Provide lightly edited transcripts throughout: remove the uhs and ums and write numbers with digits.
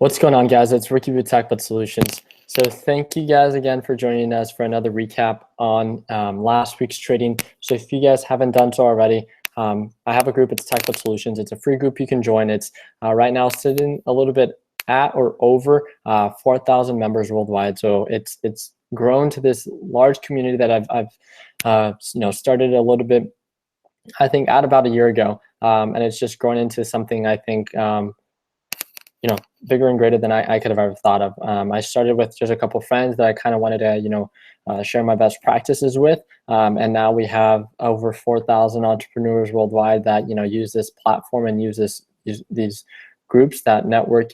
What's going on, guys? It's Ricky with TechBud Solutions. So thank you guys again for joining us for another recap on last week's trading. So if you guys haven't done so already, I have a group. It's TechBud Solutions. It's a free group you can join. It's right now sitting a little bit at or over 4,000 members worldwide. So it's grown to this large community that I've started a little bit, I think, at about a year ago, and it's just grown into something I think bigger and greater than I could have ever thought of. I started with just a couple friends that I kind of wanted to, share my best practices with. And now we have over 4,000 entrepreneurs worldwide that, use this platform and use these groups that network,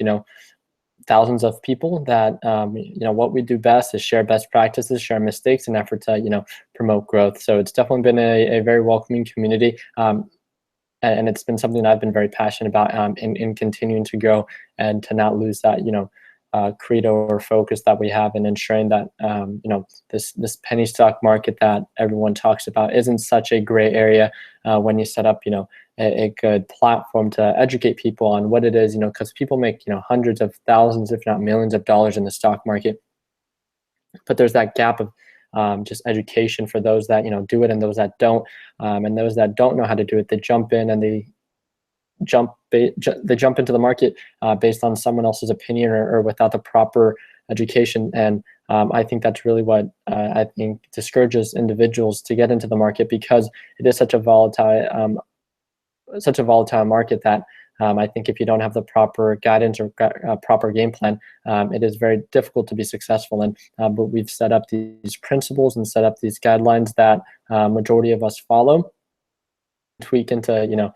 thousands of people that, what we do best is share best practices, share mistakes in effort to, promote growth. So it's definitely been a very welcoming community. And it's been something I've been very passionate about in continuing to grow and to not lose that, credo or focus that we have in ensuring that, this penny stock market that everyone talks about isn't such a gray area when you set up, a good platform to educate people on what it is, because people make, hundreds of thousands, if not millions of dollars in the stock market. But there's that gap of just education for those that do it and those that don't, and those that don't know how to do it, they jump in and they jump into the market based on someone else's opinion or without the proper education. And I think that's really what I think discourages individuals to get into the market, because it is such a volatile market that I think if you don't have the proper guidance or proper game plan, it is very difficult to be successful in. But we've set up these principles and set up these guidelines that majority of us follow, tweak into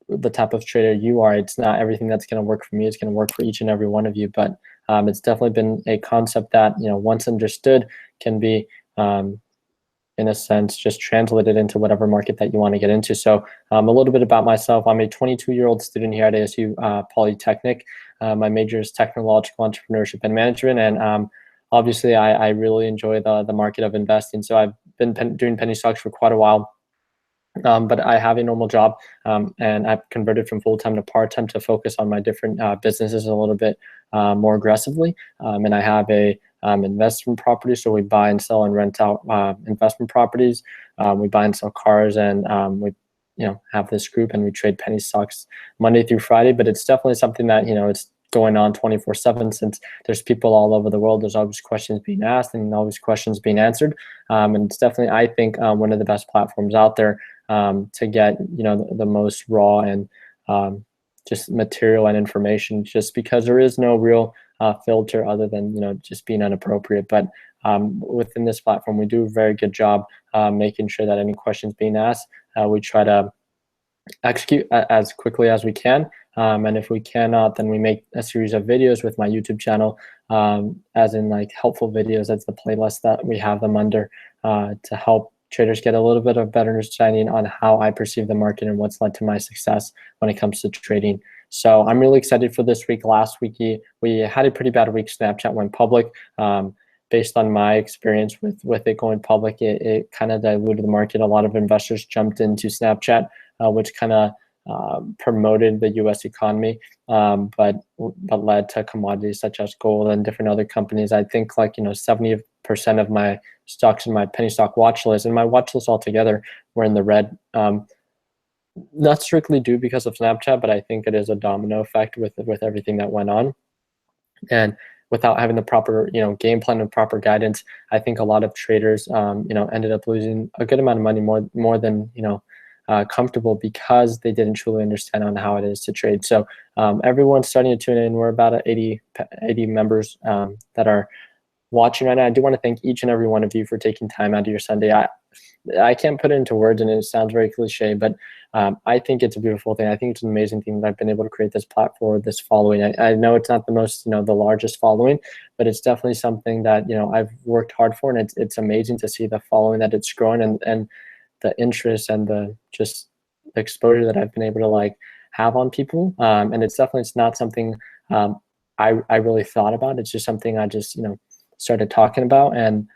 the type of trader you are. It's not everything that's going to work for me. It's going to work for each and every one of you. But it's definitely been a concept that once understood can be in a sense, just translate it into whatever market that you want to get into. So a little bit about myself. I'm a 22-year-old student here at ASU Polytechnic. My major is technological entrepreneurship and management. And obviously, I really enjoy the market of investing. So I've been doing penny stocks for quite a while. But I have a normal job, and I've converted from full-time to part-time to focus on my different businesses a little bit more aggressively. And I have a investment property, so we buy and sell and rent out investment properties. We buy and sell cars, and we have this group, and we trade penny stocks Monday through Friday. But it's definitely something that it's going on 24/7, since there's people all over the world. There's always questions being asked and always questions being answered. And it's definitely, I think, one of the best platforms out there to get the most raw and just material and information, just because there is no real filter other than just being inappropriate. But within this platform, we do a very good job making sure that any questions being asked, we try to execute as quickly as we can. And if we cannot, then we make a series of videos with my YouTube channel, as in like helpful videos. That's the playlist that we have them under, to help traders get a little bit of better understanding on how I perceive the market and what's led to my success when it comes to trading. So I'm really excited for this week. Last week, we had a pretty bad week. Snapchat went public. Based on my experience with it going public, it kind of diluted the market. A lot of investors jumped into Snapchat, which kind of promoted the U.S. economy, but led to commodities such as gold and different other companies. I think 70% of my stocks in my penny stock watch list, and my watch list altogether, were in the red. Not strictly due because of Snapchat, but I think it is a domino effect with everything that went on. And without having the proper game plan and proper guidance, I think a lot of traders ended up losing a good amount of money, more than comfortable, because they didn't truly understand on how it is to trade. So everyone's starting to tune in. We're about at 80 members that are watching right now. I do want to thank each and every one of you for taking time out of your Sunday. I can't put it into words, and it sounds very cliche, but I think it's a beautiful thing. I think it's an amazing thing that I've been able to create this platform, this following. I know it's not the most, the largest following, but it's definitely something that, I've worked hard for, and it's amazing to see the following that it's growing, and the interest and the exposure that I've been able to have on people. And it's not something I really thought about. It's just something I just, started talking about. And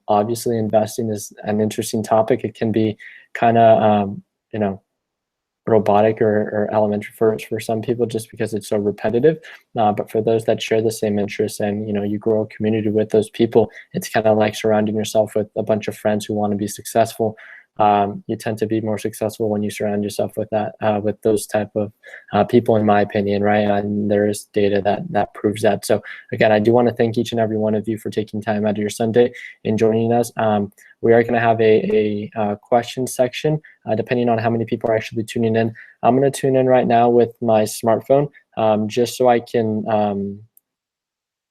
obviously investing is an interesting topic. It can be kind of, robotic or elementary for some people, just because it's so repetitive. But for those that share the same interests, and you grow a community with those people, it's kind of like surrounding yourself with a bunch of friends who want to be successful. You tend to be more successful when you surround yourself with with those type of people, in my opinion, right? And there is data that proves that. So again, I do want to thank each and every one of you for taking time out of your Sunday and joining us. We are going to have a question section, depending on how many people are actually tuning in. I'm going to tune in right now with my smartphone, just so I can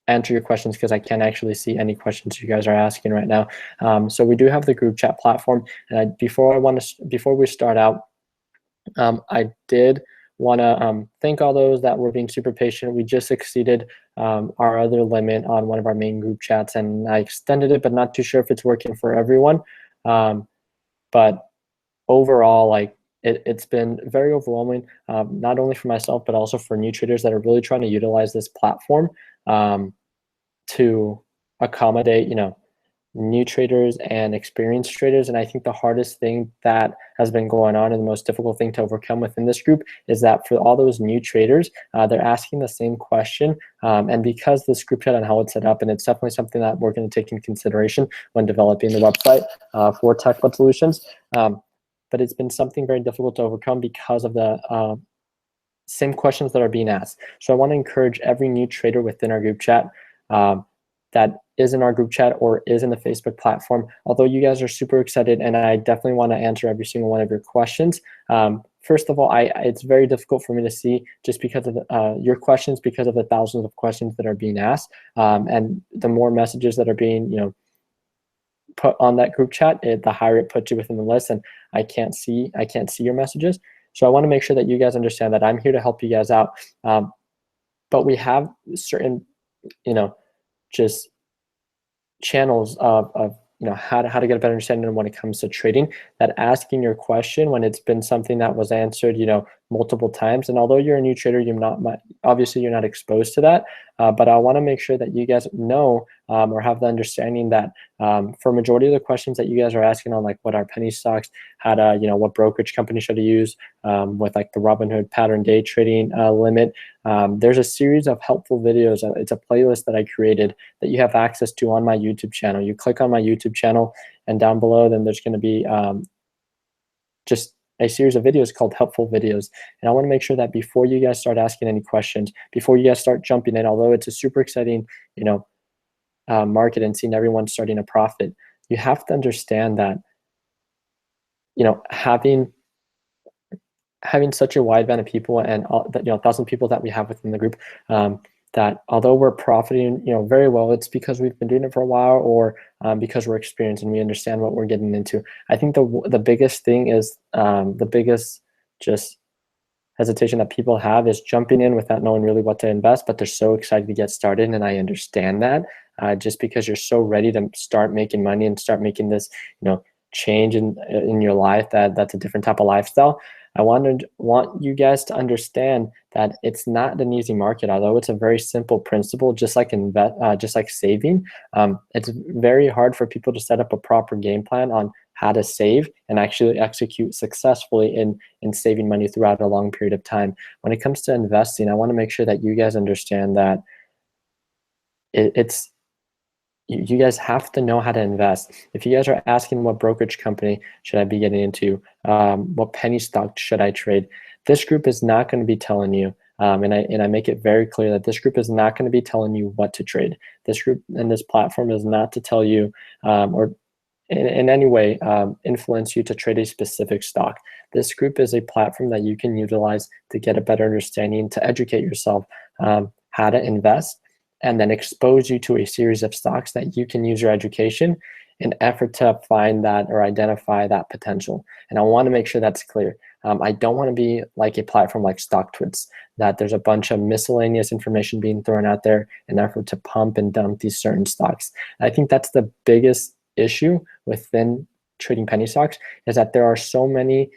answer your questions, because I can't actually see any questions you guys are asking right now. So we do have the group chat platform, and before we start out, I did want to thank all those that were being super patient. We just exceeded our other limit on one of our main group chats, and I extended it, but not too sure if it's working for everyone. But overall, like, it's been very overwhelming, not only for myself, but also for new traders that are really trying to utilize this platform to accommodate, new traders and experienced traders. And I think the hardest thing that has been going on, and the most difficult thing to overcome within this group, is that for all those new traders, they're asking the same question. And because this group chat and how it's set up, and it's definitely something that we're going to take in consideration when developing the website for TechBud Solutions. But it's been something very difficult to overcome because of the same questions that are being asked. So I want to encourage every new trader within our group chat that is in our group chat or is in the Facebook platform. Although you guys are super excited, and I definitely want to answer every single one of your questions. First of all, it's very difficult for me to see, just because of your questions, because of the thousands of questions that are being asked, and the more messages that are being put on that group chat, the higher it puts you within the list, and I can't see your messages. So I want to make sure that you guys understand that I'm here to help you guys out. But we have certain, just channels of how to get a better understanding when it comes to trading, that asking your question when it's been something that was answered multiple times. And although you're a new trader, obviously you're not exposed to that, but I want to make sure that you guys know or have the understanding that for majority of the questions that you guys are asking on, like what are penny stocks, how to what brokerage company should I use, with like the Robinhood pattern day trading limit, there's a series of helpful videos. It's a playlist that I created that you have access to on my YouTube channel. You click on my YouTube channel, and down below then there's going to be just a series of videos called helpful videos. And I want to make sure that before you guys start asking any questions, before you guys start jumping in, although it's a super exciting market and seeing everyone starting a profit, you have to understand that having such a wide band of people, and that 1,000 people that we have within the group, that although we're profiting very well, it's because we've been doing it for a while, or because we're experienced and we understand what we're getting into. I think the biggest thing is the biggest just hesitation that people have is jumping in without knowing really what to invest, but they're so excited to get started. And I understand that, just because you're so ready to start making money and start making this change in your life, that's a different type of lifestyle. I want you guys to understand that it's not an easy market, although it's a very simple principle, just like saving. It's very hard for people to set up a proper game plan on how to save and actually execute successfully in saving money throughout a long period of time. When it comes to investing, I want to make sure that you guys understand that you guys have to know how to invest. If you guys are asking what brokerage company should I be getting into, what penny stock should I trade, this group is not going to be telling you, and I make it very clear that this group is not going to be telling you what to trade. This group and this platform is not to tell you or in any way influence you to trade a specific stock. This group is a platform that you can utilize to get a better understanding, to educate yourself how to invest, and then expose you to a series of stocks that you can use your education in effort to find that or identify that potential. And I want to make sure that's clear. I don't want to be like a platform like StockTwits, that there's a bunch of miscellaneous information being thrown out there in effort to pump and dump these certain stocks. And I think that's the biggest issue within trading penny stocks, is that there are so many,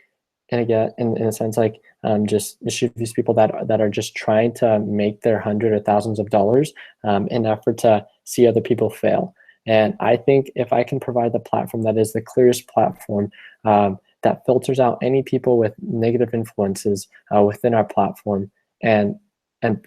and again, in a sense, like just mischievous people that are just trying to make their hundreds or thousands of dollars in effort to see other people fail. And I think if I can provide the platform that is the clearest platform, that filters out any people with negative influences within our platform, and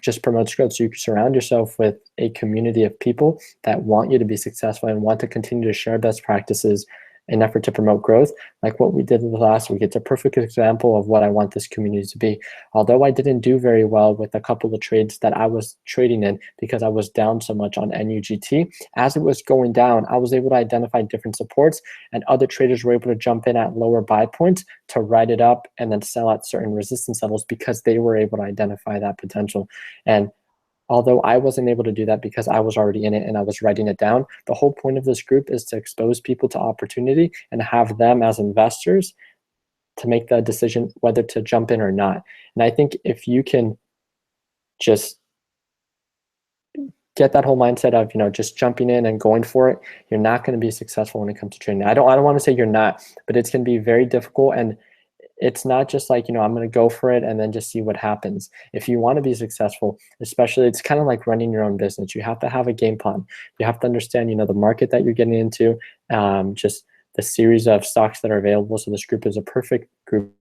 just promotes growth. So you can surround yourself with a community of people that want you to be successful and want to continue to share best practices in effort to promote growth, like what we did last week. It's a perfect example of what I want this community to be. Although I didn't do very well with a couple of trades that I was trading in because I was down so much on NUGT, as it was going down, I was able to identify different supports, and other traders were able to jump in at lower buy points to ride it up and then sell at certain resistance levels because they were able to identify that potential. And although I wasn't able to do that because I was already in it and I was writing it down, the whole point of this group is to expose people to opportunity and have them as investors to make the decision whether to jump in or not. And I think if you can just get that whole mindset of, just jumping in and going for it, you're not going to be successful when it comes to trading. I don't want to say you're not, but it's going to be very difficult. And it's not just like, I'm going to go for it and then just see what happens. If you want to be successful, especially, it's kind of like running your own business. You have to have a game plan. You have to understand, the market that you're getting into, just the series of stocks that are available. So this group is a perfect group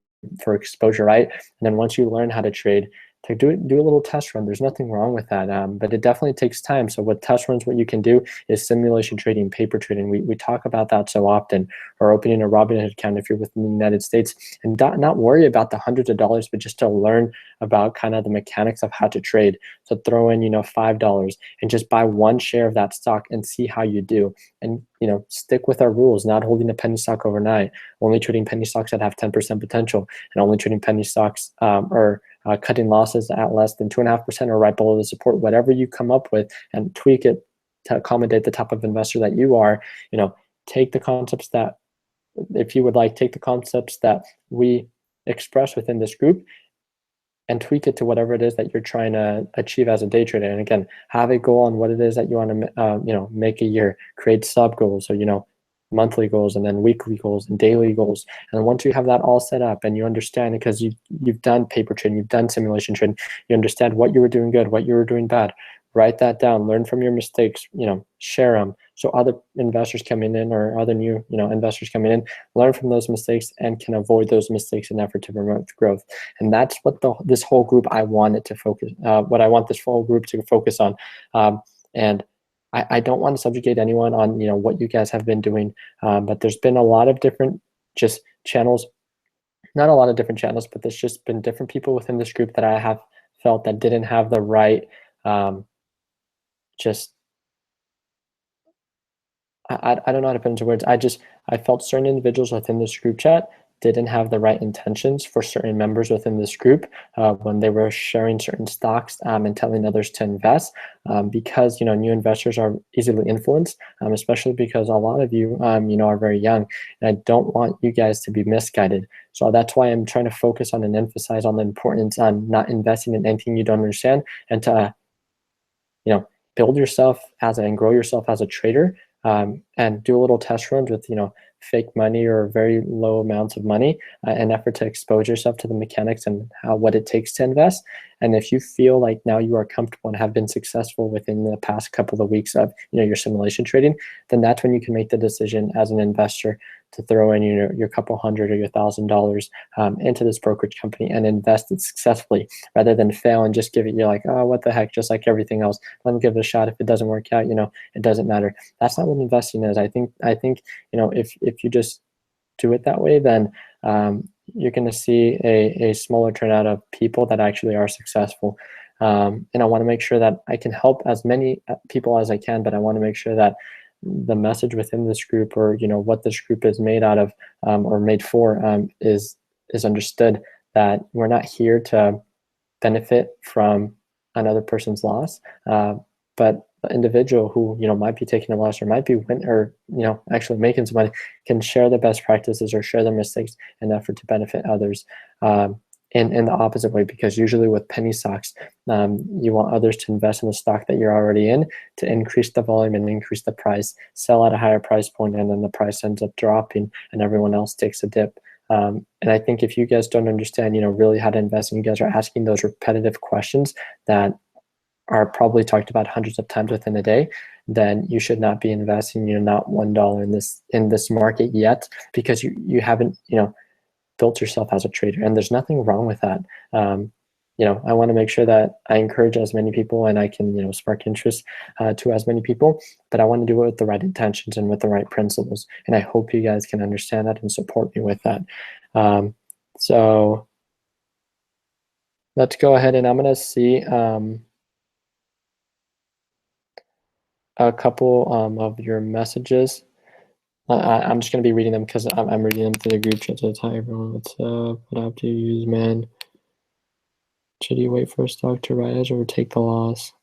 for exposure, right? And then once you learn how to trade, to do a little test run. There's nothing wrong with that, but it definitely takes time. So with test runs, what you can do is simulation trading, paper trading. We talk about that so often, or opening a Robinhood account if you're within the United States, and not worry about the hundreds of dollars, but just to learn about kind of the mechanics of how to trade. So throw in, $5 and just buy one share of that stock and see how you do. And, stick with our rules, not holding a penny stock overnight, only trading penny stocks that have 10% potential, and only trading penny stocks or cutting losses at less than 2.5% or right below the support. Whatever you come up with, and tweak it to accommodate the type of investor that you are. Take the concepts that, if you would like, take the concepts that we express within this group and tweak it to whatever it is that you're trying to achieve as a day trader. And again, have a goal on what it is that you want to make a year. Create sub goals, so monthly goals, and then weekly goals and daily goals. And once you have that all set up and you understand it, because you've done paper trading, you've done simulation trading, you understand what you were doing good, what you were doing bad. Write that down, learn from your mistakes, share them, so other investors coming in, or other new investors coming in, learn from those mistakes and can avoid those mistakes in effort to promote growth. And that's what this whole group, I want it to focus, what I want this whole group to focus on. And I don't want to subjugate anyone on what you guys have been doing, but there's been a lot of different just channels, not a lot of different channels, but there's just been different people within this group that I have felt that didn't have the right I don't know how to put into words. I felt certain individuals within this group chat didn't have the right intentions for certain members within this group when they were sharing certain stocks and telling others to invest, because new investors are easily influenced, especially because a lot of you are very young, and I don't want you guys to be misguided. So that's why I'm trying to focus on and emphasize on the importance on not investing in anything you don't understand, and to build yourself and grow yourself as a trader, and do a little test runs with fake money or very low amounts of money, in effort to expose yourself to the mechanics and what it takes to invest. And if you feel like now you are comfortable and have been successful within the past couple of weeks of your simulation trading, then that's when you can make the decision as an investor to throw in your couple hundred or your $1,000 into this brokerage company and invest it successfully, rather than fail and just give it, you're like, oh, what the heck, just like everything else, let me give it a shot. If it doesn't work out, it doesn't matter. That's not what investing is. I think if you just do it that way, then you're going to see a smaller turnout of people that actually are successful. And I want to make sure that I can help as many people as I can, but I want to make sure that the message within this group, or what this group is made out of, or made for, is understood, that we're not here to benefit from another person's loss, but the individual who might be taking a loss or might be actually making some money can share the best practices or share their mistakes in effort to benefit others, in the opposite way. Because usually with penny stocks, you want others to invest in the stock that you're already in to increase the volume and increase the price, sell at a higher price point, and then the price ends up dropping and everyone else takes a dip. And I think if you guys don't understand really how to invest, and you guys are asking those repetitive questions that are probably talked about hundreds of times within a day, then you should not be investing not $1 in this market yet, because you haven't built yourself as a trader, and there's nothing wrong with that. I want to make sure that I encourage as many people and I can, spark interest to as many people, but I want to do it with the right intentions and with the right principles. And I hope you guys can understand that and support me with that. So let's go ahead and I'm going to see a couple of your messages. I'm just going to be reading them because I'm reading them through the group chat. So hi everyone, what's up? What app do you use, man? Should you wait for a stock to rise or take the loss?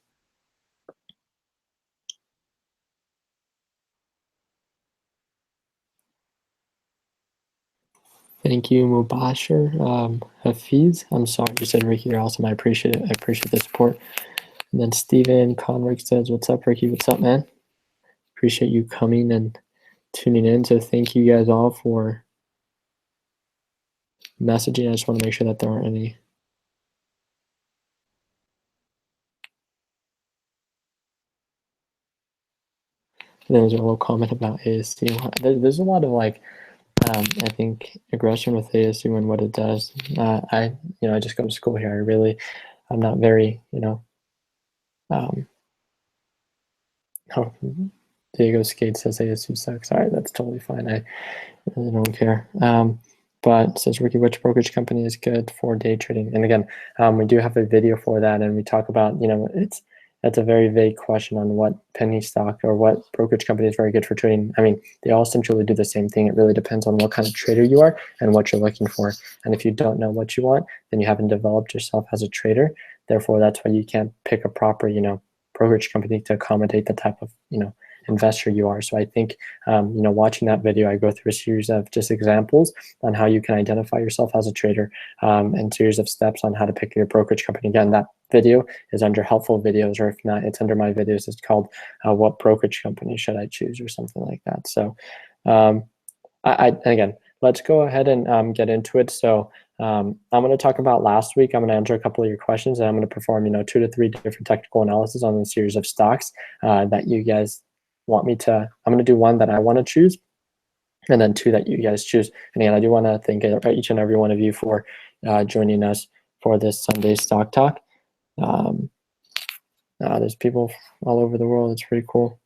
Thank you, Mubashir. Hafiz, I'm sorry, you said Ricky, you're awesome. I appreciate it. I appreciate the support. And then Steven Conrick says, what's up, Ricky? What's up, man? Appreciate you coming and tuning in. So thank you guys all for messaging. I just want to make sure that there aren't any. There was a little comment about ASU. There's a lot of I think aggression with ASU and what it does. I just go to school here. I'm not very, oh, Diego Skate says ASU sucks. All right, that's totally fine. I really don't care. But says Ricky, which brokerage company is good for day trading? And again, we do have a video for that, and we talk about, that's a very vague question on what penny stock or what brokerage company is very good for trading. I mean, they all essentially do the same thing. It really depends on what kind of trader you are and what you're looking for. And if you don't know what you want, then you haven't developed yourself as a trader. Therefore, that's why you can't pick a proper, brokerage company to accommodate the type of, investor you are. So I think, watching that video, I go through a series of just examples on how you can identify yourself as a trader, and series of steps on how to pick your brokerage company. Again, that video is under helpful videos, or if not, it's under my videos. It's called what brokerage company should I choose, or something like that. So again, let's go ahead and get into it. So I'm going to talk about last week. I'm going to answer a couple of your questions, and I'm going to perform 2 to 3 different technical analysis on a series of stocks that you guys want me to. I'm going to do one that I want to choose, and then 2 that you guys choose. And again, I do want to thank each and every one of you for joining us for this Sunday Stock Talk. There's people all over the world. It's pretty cool.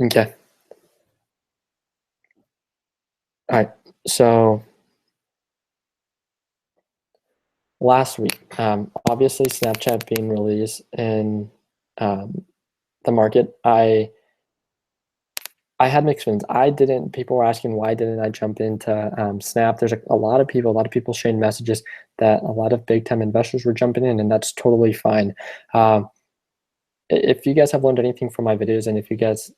Okay. All right. So last week, obviously Snapchat being released in the market, I had mixed feelings. People were asking why didn't I jump into Snap. There's a lot of people sharing messages that a lot of big time investors were jumping in, and that's totally fine. If you guys have learned anything from my videos, and if you guys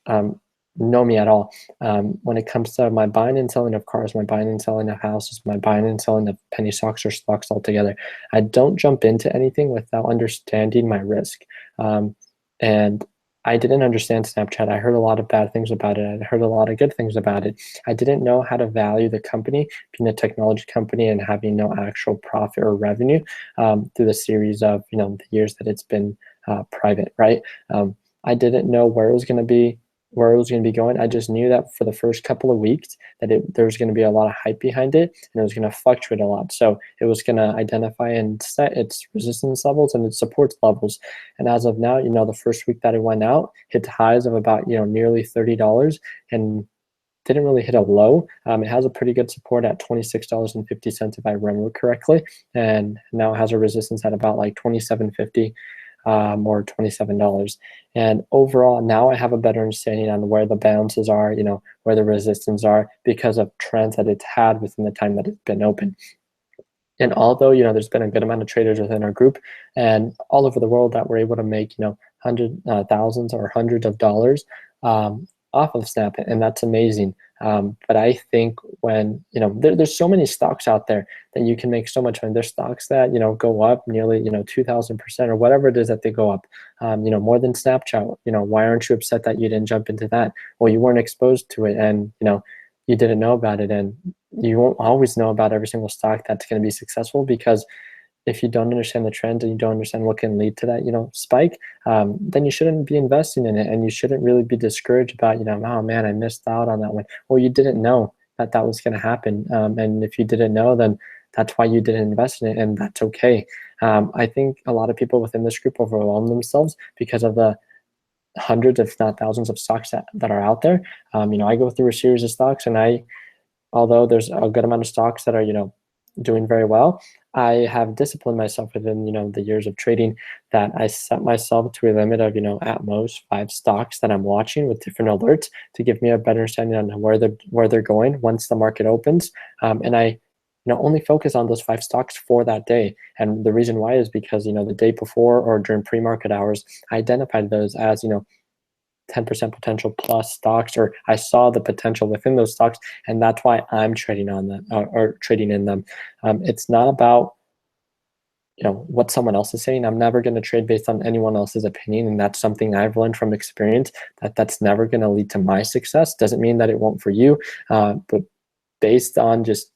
know me at all, when it comes to my buying and selling of cars, my buying and selling of houses, my buying and selling of penny stocks or stocks altogether, I don't jump into anything without understanding my risk. And I didn't understand Snapchat. I heard a lot of bad things about it. I heard a lot of good things about it. I didn't know how to value the company, being a technology company and having no actual profit or revenue through the series of the years that it's been private, right? I didn't know where it was going to be going. I just knew that for the first couple of weeks that there was going to be a lot of hype behind it, and it was going to fluctuate a lot. So it was going to identify and set its resistance levels and its support levels. And as of now, the first week that it went out, hit highs of about nearly $30 and didn't really hit a low. It has a pretty good support at $26.50 if I remember correctly, and now it has a resistance at about like $27.50. Or $27. And overall, now I have a better understanding on where the bounces are, where the resistance are, because of trends that it's had within the time that it's been open. And although, there's been a good amount of traders within our group and all over the world that were able to make, thousands or hundreds of dollars off of Snap, and that's amazing. But I think when, there's so many stocks out there that you can make so much money. There's stocks that, go up nearly, 2,000% or whatever it is that they go up, more than Snapchat. Why aren't you upset that you didn't jump into that? Well, you weren't exposed to it, and, you didn't know about it, and you won't always know about every single stock that's going to be successful, because if you don't understand the trends and you don't understand what can lead to that, spike, then you shouldn't be investing in it, and you shouldn't really be discouraged about, oh man, I missed out on that one. Well, you didn't know. that was going to happen. And if you didn't know, then that's why you didn't invest in it, and that's okay. I think a lot of people within this group overwhelm themselves because of the hundreds, if not thousands, of stocks that are out there. I go through a series of stocks, and although there's a good amount of stocks that are, doing very well, I have disciplined myself within, the years of trading, that I set myself to a limit of, at most 5 stocks that I'm watching with different alerts to give me a better understanding on where they're going once the market opens. And I only focus on those 5 stocks for that day. And the reason why is because, the day before or during pre-market hours, I identified those as, 10% potential plus stocks, or I saw the potential within those stocks, and that's why I'm trading on them, or trading in them. It's not about what someone else is saying. I'm never going to trade based on anyone else's opinion, and that's something I've learned from experience, that's never going to lead to my success. Doesn't mean that it won't for you, but based on just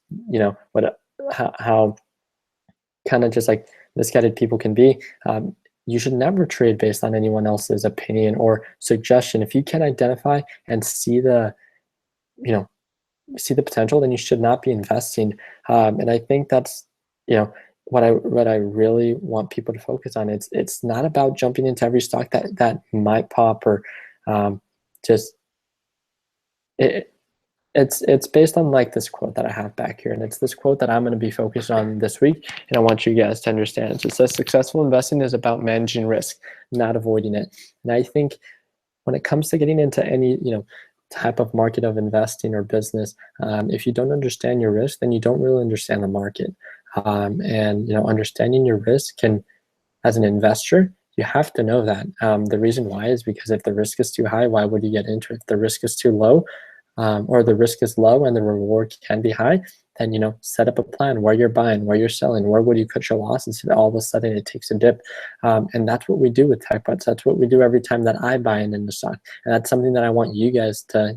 how kind of just like misguided people can be, you should never trade based on anyone else's opinion or suggestion. If you can identify and see the potential, then you should not be investing. And I think that's what I really want people to focus on. It's not about jumping into every stock that might pop, or just it. It's based on like this quote that I have back here, and it's this quote that I'm going to be focused on this week, and I want you guys to understand. So it says, successful investing is about managing risk, not avoiding it. And I think when it comes to getting into any type of market of investing or business, if you don't understand your risk, then you don't really understand the market. And understanding your risk can, as an investor, you have to know that. The reason why is because if the risk is too high, why would you get into it? If the risk is too low, or the risk is low and the reward can be high, then set up a plan where you're buying, where you're selling, where would you cut your losses if all of a sudden it takes a dip. And that's what we do with tech bets. That's what we do every time that I buy in the stock. And that's something that I want you guys to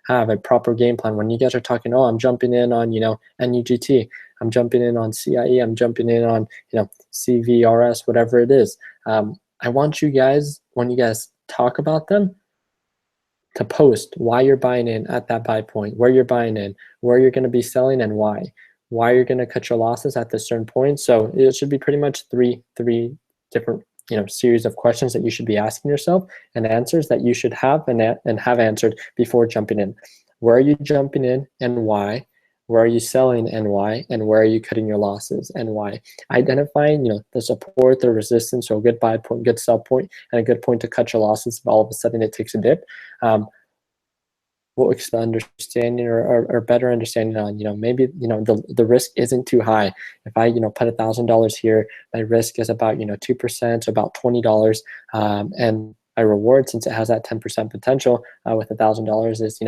have a proper game plan. When you guys are talking, oh, I'm jumping in on NUGT, I'm jumping in on CIE, I'm jumping in on CVRS, whatever it is. I want you guys, when you guys talk about them, to post why you're buying in at that buy point, where you're buying in, where you're going to be selling, and why you're going to cut your losses at this certain point. So it should be pretty much three different series of questions that you should be asking yourself, and answers that you should have and have answered before jumping in. Where are you jumping in and why? Where are you selling and why? And where are you cutting your losses and why? Identifying the support, the resistance, so a good buy point, good sell point, and a good point to cut your losses if all of a sudden it takes a dip. What was the understanding or better understanding on maybe the risk isn't too high. If I put $1,000 here, my risk is about 2%, so about $20, and my reward, since it has that 10% potential with $1,000, is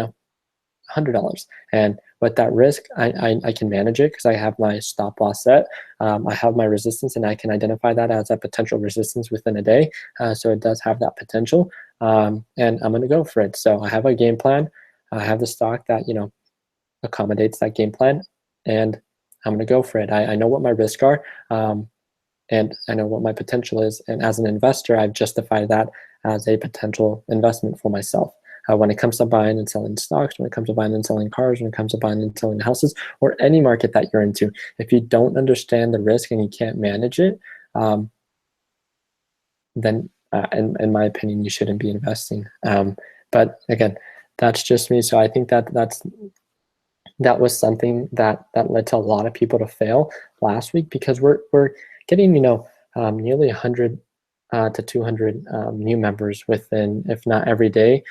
$100. And with that risk, I can manage it because I have my stop loss set. I have my resistance, and I can identify that as a potential resistance within a day. So it does have that potential, and I'm going to go for it. So I have a game plan. I have the stock that accommodates that game plan, and I'm going to go for it. I know what my risks are, and I know what my potential is. And as an investor, I've justified that as a potential investment for myself. When it comes to buying and selling stocks, when it comes to buying and selling cars, when it comes to buying and selling houses, or any market that you're into, if you don't understand the risk and you can't manage it, then in my opinion, you shouldn't be investing. But again, that's just me. So I think that was something that led to a lot of people to fail last week, because we're getting nearly 100 to 200 new members within, if not every day,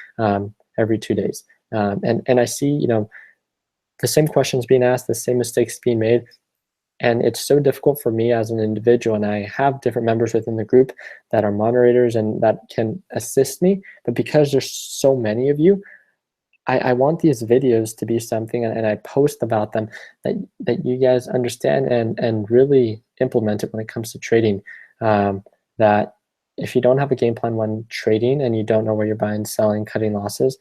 every 2 days. And I see the same questions being asked, the same mistakes being made. And it's so difficult for me as an individual, and I have different members within the group that are moderators and that can assist me. But because there's so many of you, I want these videos to be something, and I post about them, that you guys understand and really implement it when it comes to trading. That if you don't have a game plan when trading, and you don't know where you're buying, selling, cutting losses,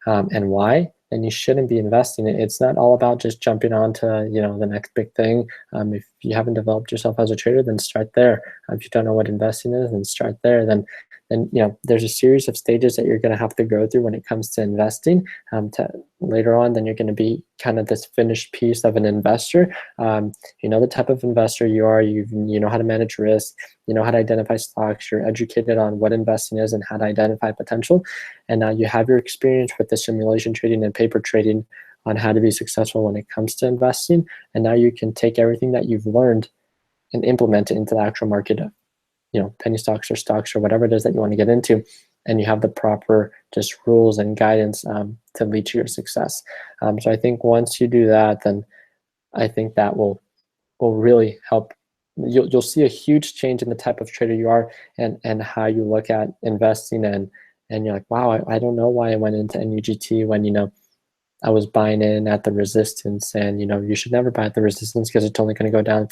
and why, then you shouldn't be investing. It's not all about just jumping onto the next big thing. If you haven't developed yourself as a trader, then start there. If you don't know what investing is, then start there. Then then there's a series of stages that you're going to have to go through when it comes to investing. Later on, then you're going to be kind of this finished piece of an investor. You know the type of investor you are. You know how to manage risk. You know how to identify stocks. You're educated on what investing is and how to identify potential. And now you have your experience with the simulation trading and paper trading on how to be successful when it comes to investing. And now you can take everything that you've learned and implement it into the actual market of, penny stocks or stocks or whatever it is that you want to get into. And you have the proper just rules and guidance to lead to your success. So I think once you do that, then I think that will really help. You'll see a huge change in the type of trader you are and how you look at investing, and you're like, wow, I don't know why I went into NUGT when I was buying in at the resistance, and you should never buy at the resistance because it's only going to go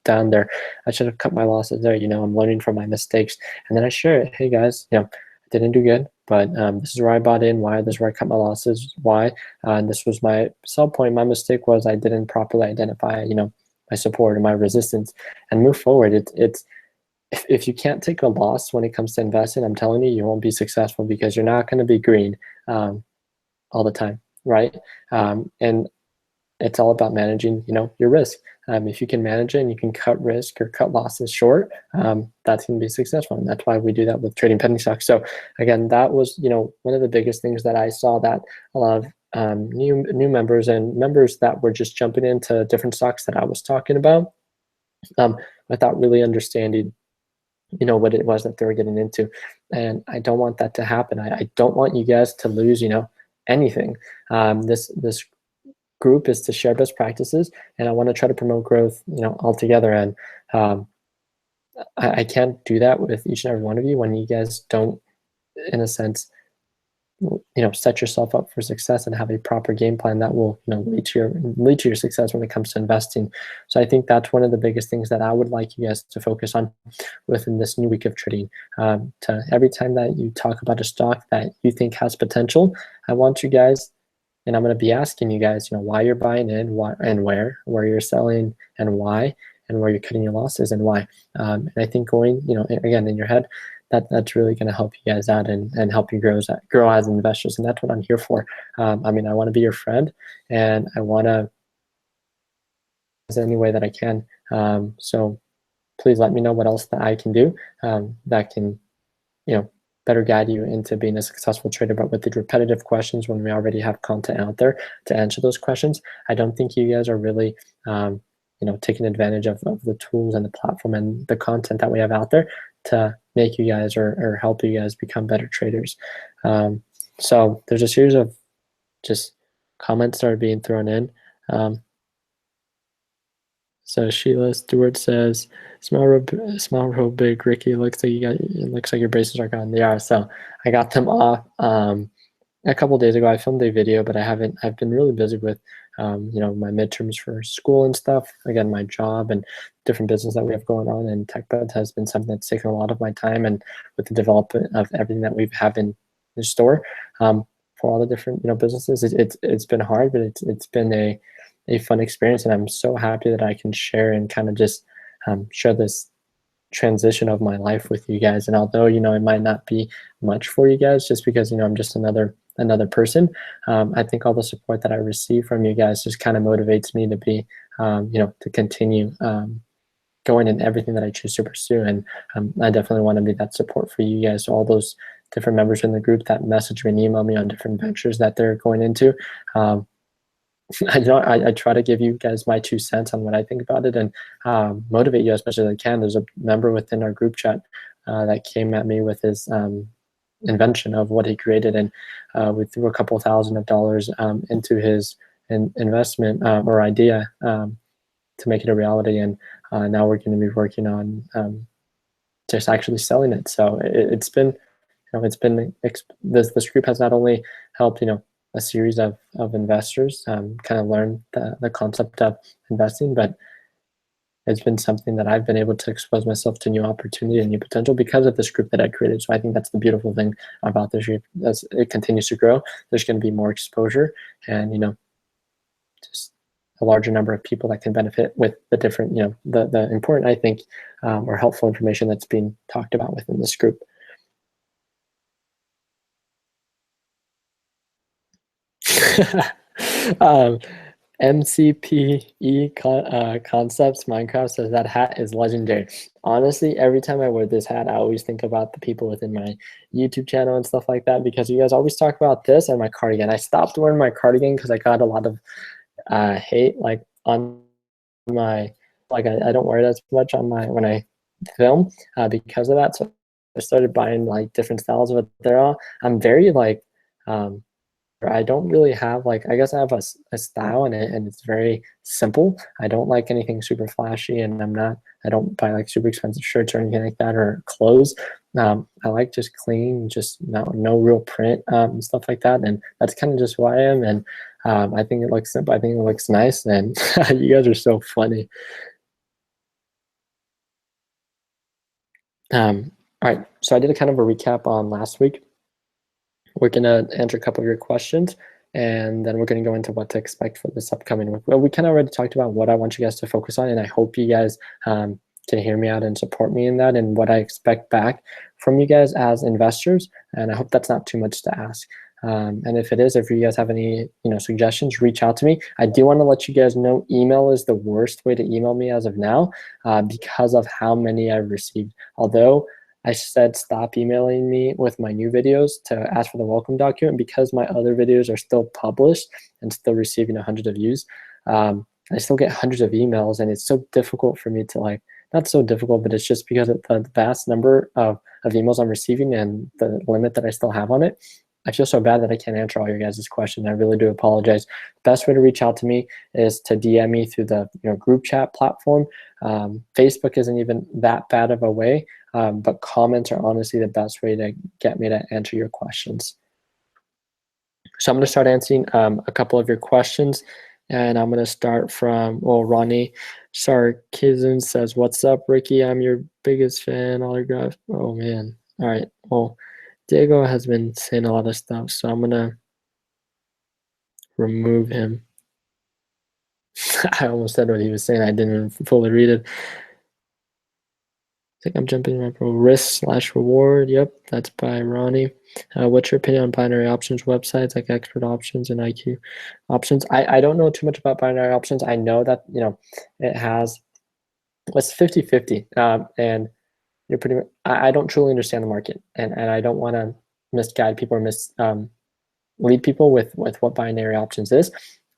down there. I should have cut my losses there. I'm learning from my mistakes, and then I share it. Hey guys, I didn't do good, but this is where I bought in. Why? This is where I cut my losses. Why? And this was my sell point. My mistake was I didn't properly identify my support and my resistance and move forward. It's if you can't take a loss when it comes to investing, I'm telling you, you won't be successful because you're not going to be green all the time. Right? And it's all about managing, your risk. If you can manage it and you can cut risk or cut losses short, that's going to be successful. And that's why we do that with trading penny stocks. So again, that was, one of the biggest things that I saw that a lot of new members and members that were just jumping into different stocks that I was talking about without really understanding what it was that they were getting into. And I don't want that to happen. I don't want you guys to lose, anything. This group is to share best practices, and I want to try to promote growth, all together. And I can't do that with each and every one of you when you guys don't, in a sense, set yourself up for success and have a proper game plan that will, lead to your success when it comes to investing. So I think that's one of the biggest things that I would like you guys to focus on within this new week of trading. To every time that you talk about a stock that you think has potential, I want you guys, and I'm going to be asking you guys, why you're buying in, why and where you're selling and why, and where you're cutting your losses and why. And I think going, again, in your head, that's really going to help you guys out and help you grow as investors. And that's what I'm here for. I want to be your friend, and I want to, any way that I can. So please let me know what else that I can do that can, better guide you into being a successful trader. But with the repetitive questions, when we already have content out there to answer those questions, I don't think you guys are really, taking advantage of the tools and the platform and the content that we have out there to make you guys or help you guys become better traders. So there's a series of just comments that are being thrown in. So Sheila Stewart says, "Smell real big, Ricky. It looks like your braces are gone." They are. So I got them off a couple days ago. I filmed a video, but I've been really busy with my midterms for school and stuff. Again, my job and different business that we have going on, and TechBud has been something that's taken a lot of my time, and with the development of everything that we have in the store for all the different businesses, it's been hard, but it's been a fun experience, and I'm so happy that I can share and kind of just share this transition of my life with you guys. And although it might not be much for you guys, just because I'm just another person, I think all the support that I receive from you guys just kind of motivates me to be to continue going in everything that I choose to pursue. And I definitely want to be that support for you guys. So all those different members in the group that message me and email me on different ventures that they're going into, I try to give you guys my 2 cents on what I think about it, and motivate you as much as I can. There's a member within our group chat that came at me with his invention of what he created, and we threw a couple $1,000s into his investment or idea to make it a reality. And now we're going to be working on just actually selling it. So it's been, this group has not only helped a series of investors kind of learn the concept of investing, but it's been something that I've been able to expose myself to new opportunity and new potential because of this group that I created. So I think that's the beautiful thing about this group. As it continues to grow, there's going to be more exposure and just a larger number of people that can benefit with the different the important, I think, or helpful information that's being talked about within this group. um, Concepts Minecraft says that hat is legendary. Honestly, every time I wear this hat, I always think about the people within my YouTube channel and stuff like that, because you guys always talk about this and my cardigan. I stopped wearing my cardigan because I got a lot of hate like on my, like I don't wear it as much on my when I film because of that. So I started buying like different styles, but they're all, I'm very like um I don't really have like, I guess I have a style, and it's very simple. I don't like anything super flashy, and I don't buy like super expensive shirts or anything like that, or clothes. I like just clean, just no real print and stuff like that, and that's kind of just who I am. And I think it looks simple. I think it looks nice, and you guys are so funny. All right, so I did a kind of a recap on last week. We're gonna answer a couple of your questions, and then we're gonna go into what to expect for this upcoming week. Well, we kind of already talked about what I want you guys to focus on, and I hope you guys can hear me out and support me in that, and what I expect back from you guys as investors. And I hope that's not too much to ask. And if it is, if you guys have any suggestions, reach out to me. I do want to let you guys know email is the worst way to email me as of now because of how many I've received. Although I said stop emailing me with my new videos to ask for the welcome document, because my other videos are still published and still receiving hundreds of views. I still get hundreds of emails, and it's so difficult for me to like, not so difficult, but it's just because of the vast number of emails I'm receiving and the limit that I still have on it. I feel so bad that I can't answer all your guys' questions. I really do apologize. The best way to reach out to me is to DM me through the group chat platform. Facebook isn't even that bad of a way, but comments are honestly the best way to get me to answer your questions. So I'm going to start answering a couple of your questions, and I'm going to start from, well, Ronnie Sarkisian says, "What's up, Ricky? I'm your biggest fan. Autograph." Oh, man. All right. Well, Diego has been saying a lot of stuff, so I'm going to remove him. I almost said what he was saying. I didn't even fully read it. I think I'm jumping right, bro. Risk/reward. Yep, that's by Ronnie. What's your opinion on binary options websites like Expert Options and IQ Options? I don't know too much about binary options. I know that it has, it's 50-50, and you're pretty much, I don't truly understand the market, and I don't want to misguide people or lead people with what binary options is.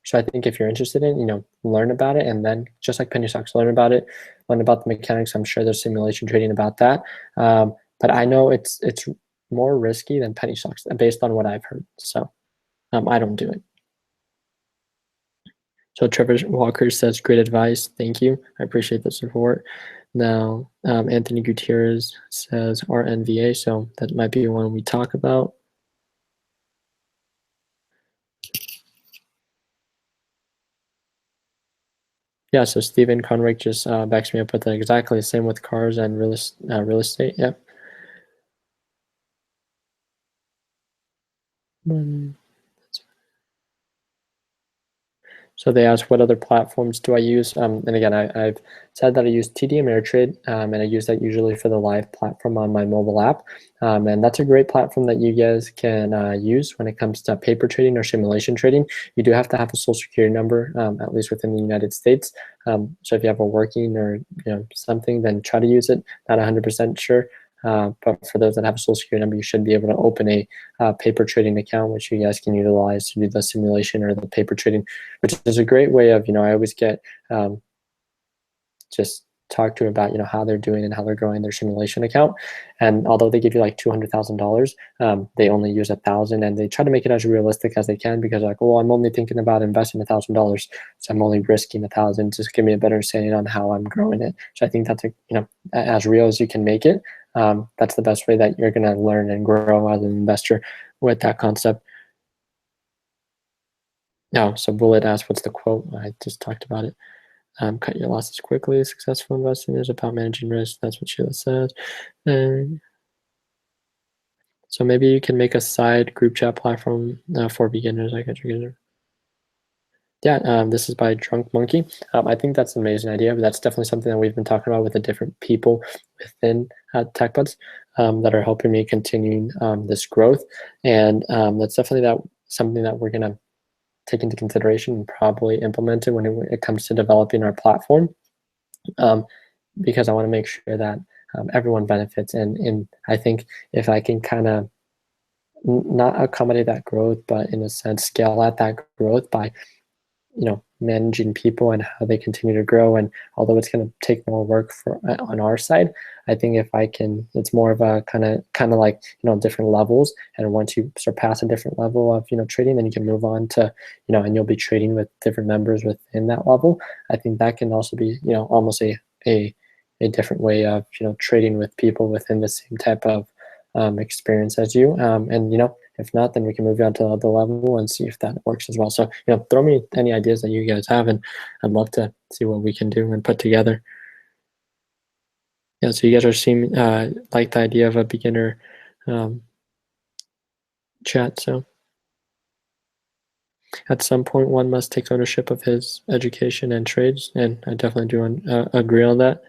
So I think if you're interested in, learn about it, and then just like penny stocks, learn about it, learn about the mechanics. I'm sure there's simulation trading about that. But I know it's more risky than penny stocks based on what I've heard. So I don't do it. So Trevor Walker says, great advice. Thank you. I appreciate the support. Now, Anthony Gutierrez says RNVA. So that might be one we talk about. Yeah, so Stephen Conrick just backs me up with that. Exactly the same with cars and real estate. Yep. So they asked, what other platforms do I use? And again, I've said that I use TD Ameritrade, and I use that usually for the live platform on my mobile app. And that's a great platform that you guys can use when it comes to paper trading or simulation trading. You do have to have a social security number, at least within the United States. So if you have a working or something, then try to use it. Not 100% sure. But for those that have a social security number, you should be able to open a paper trading account, which you guys can utilize to do the simulation or the paper trading, which is a great way of, I always get just talk to about, how they're doing and how they're growing their simulation account. And although they give you like $200,000, they only use 1,000, and they try to make it as realistic as they can, because like, well, I'm only thinking about investing $1,000, so I'm only risking 1,000. Just give me a better understanding on how I'm growing it. So I think that's as real as you can make it. That's the best way that you're going to learn and grow as an investor with that concept. No, so Bullet asked, what's the quote? I just talked about it. Cut your losses quickly. Successful investing is about managing risk. That's what Sheila says. And so maybe you can make a side group chat platform for beginners. I got your Yeah, this is by Drunk Monkey. I think that's an amazing idea, but that's definitely something that we've been talking about with the different people within TechBuds that are helping me continuing this growth. And that's definitely something that we're going to take into consideration and probably implement it when it comes to developing our platform, um, because I want to make sure that everyone benefits. And I think if I can kind of not accommodate that growth, but in a sense scale at that growth by managing people and how they continue to grow. And although it's going to take more work for on our side, I think if I can, it's more of a kind of like different levels. And once you surpass a different level of trading, then you can move on to and you'll be trading with different members within that level. I think that can also be almost a a different way of trading with people within the same type of experience as you. And if not, then we can move on to the level and see if that works as well. So throw me any ideas that you guys have, and I'd love to see what we can do and put together. Yeah. So you guys are seem like the idea of a beginner um, chat. So at some point, one must take ownership of his education and trades, and I definitely do agree on that.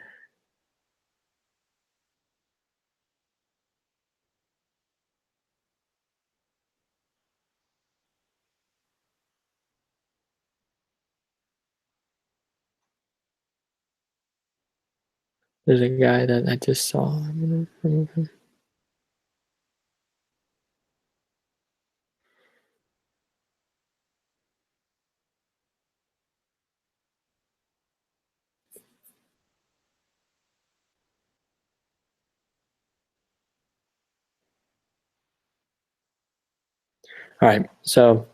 There's a guy that I just saw. I'm gonna remove him. All right. So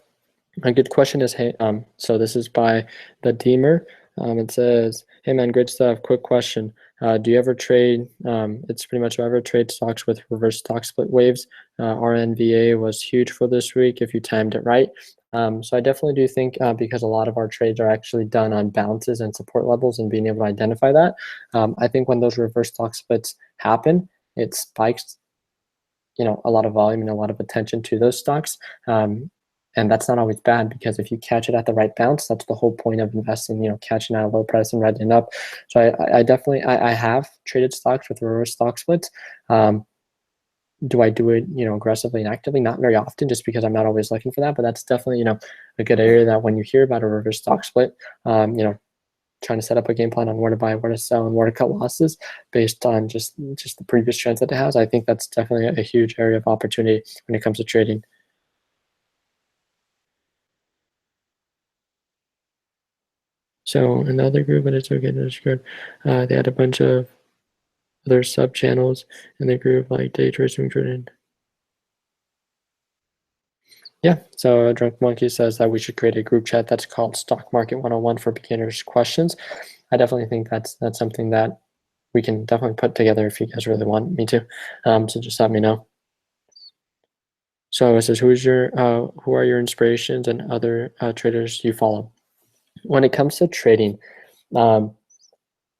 a good question is, hey, so this is by the Deemer. It says, hey man, great stuff. Quick question. Do you ever trade, it's pretty much whoever trades stocks with reverse stock split waves. RNVA was huge for this week if you timed it right. So I definitely do think because a lot of our trades are actually done on bounces and support levels and being able to identify that. I think when those reverse stock splits happen, it spikes a lot of volume and a lot of attention to those stocks. And that's not always bad, because if you catch it at the right bounce, that's the whole point of investing, catching at a low price and riding up. So I definitely, I have traded stocks with reverse stock splits. Do I do it, aggressively and actively? Not very often, just because I'm not always looking for that, but that's definitely, a good area that when you hear about a reverse stock split, trying to set up a game plan on where to buy, where to sell, and where to cut losses based on just the previous trends that it has. I think that's definitely a huge area of opportunity when it comes to trading. So another group, but it's okay, that's good. They had a bunch of other sub channels in the group, like day trade, swing trading. Yeah. So Drunk Monkey says that we should create a group chat that's called Stock Market 101 for beginners questions. I definitely think that's something that we can definitely put together if you guys really want me to. So just let me know. So it says, who are your inspirations and other traders you follow? When it comes to trading, um,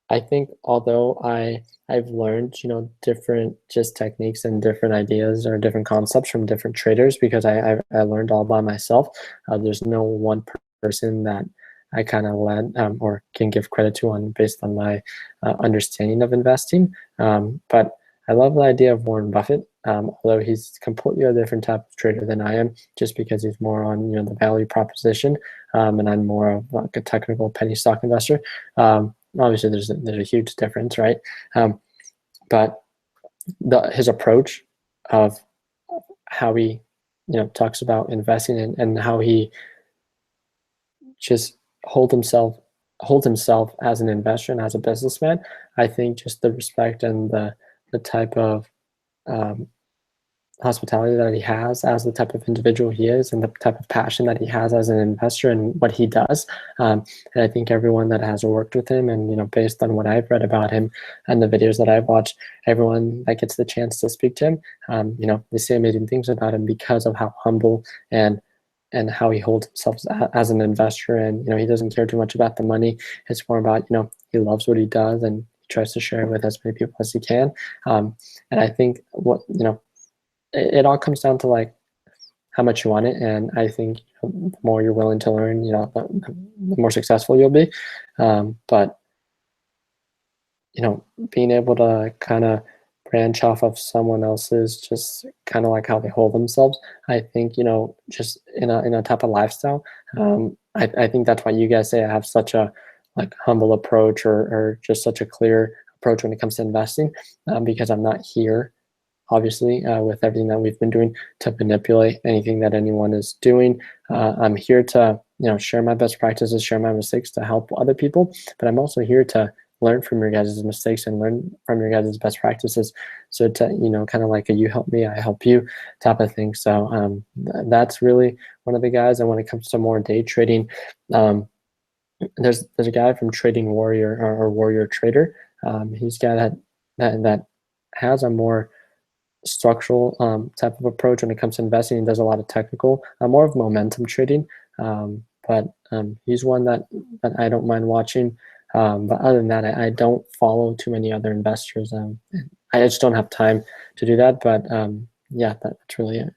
I think although I've learned different just techniques and different ideas or different concepts from different traders, because I learned all by myself. There's no one person that I kind of led or can give credit to on based on my understanding of investing. But I love the idea of Warren Buffett, although he's completely a different type of trader than I am, just because he's more on the value proposition, and I'm more of like a technical penny stock investor. Obviously, there's a huge difference, right? But his approach of how he talks about investing, and how he just hold himself as an investor and as a businessman. I think just the respect and the type of um, hospitality that he has as the type of individual he is, and the type of passion that he has as an investor and what he does. And I think everyone that has worked with him, and based on what I've read about him and the videos that I've watched, everyone that gets the chance to speak to him, they say amazing things about him because of how humble and how he holds himself as an investor. And he doesn't care too much about the money. It's more about he loves what he does, and he tries to share it with as many people as he can. And I think what it all comes down to like how much you want it. And I think the more you're willing to learn, the more successful you'll be. But being able to kind of branch off of someone else's, just kind of like how they hold themselves. I think, just in a type of lifestyle. I think that's why you guys say I have such a like humble approach, or just such a clear approach when it comes to investing, because I'm not here, obviously, with everything that we've been doing, to manipulate anything that anyone is doing. I'm here to, share my best practices, share my mistakes to help other people, but I'm also here to learn from your guys' mistakes and learn from your guys' best practices. So to, kind of like a you help me, I help you type of thing. So that's really one of the guys. And when it comes to more day trading, there's a guy from Trading Warrior, or Warrior Trader. He's a guy that has a more structural type of approach when it comes to investing. He does a lot of technical, more of momentum trading. But he's one that I don't mind watching. But other than that, I don't follow too many other investors. I just don't have time to do that. But yeah, that's really it.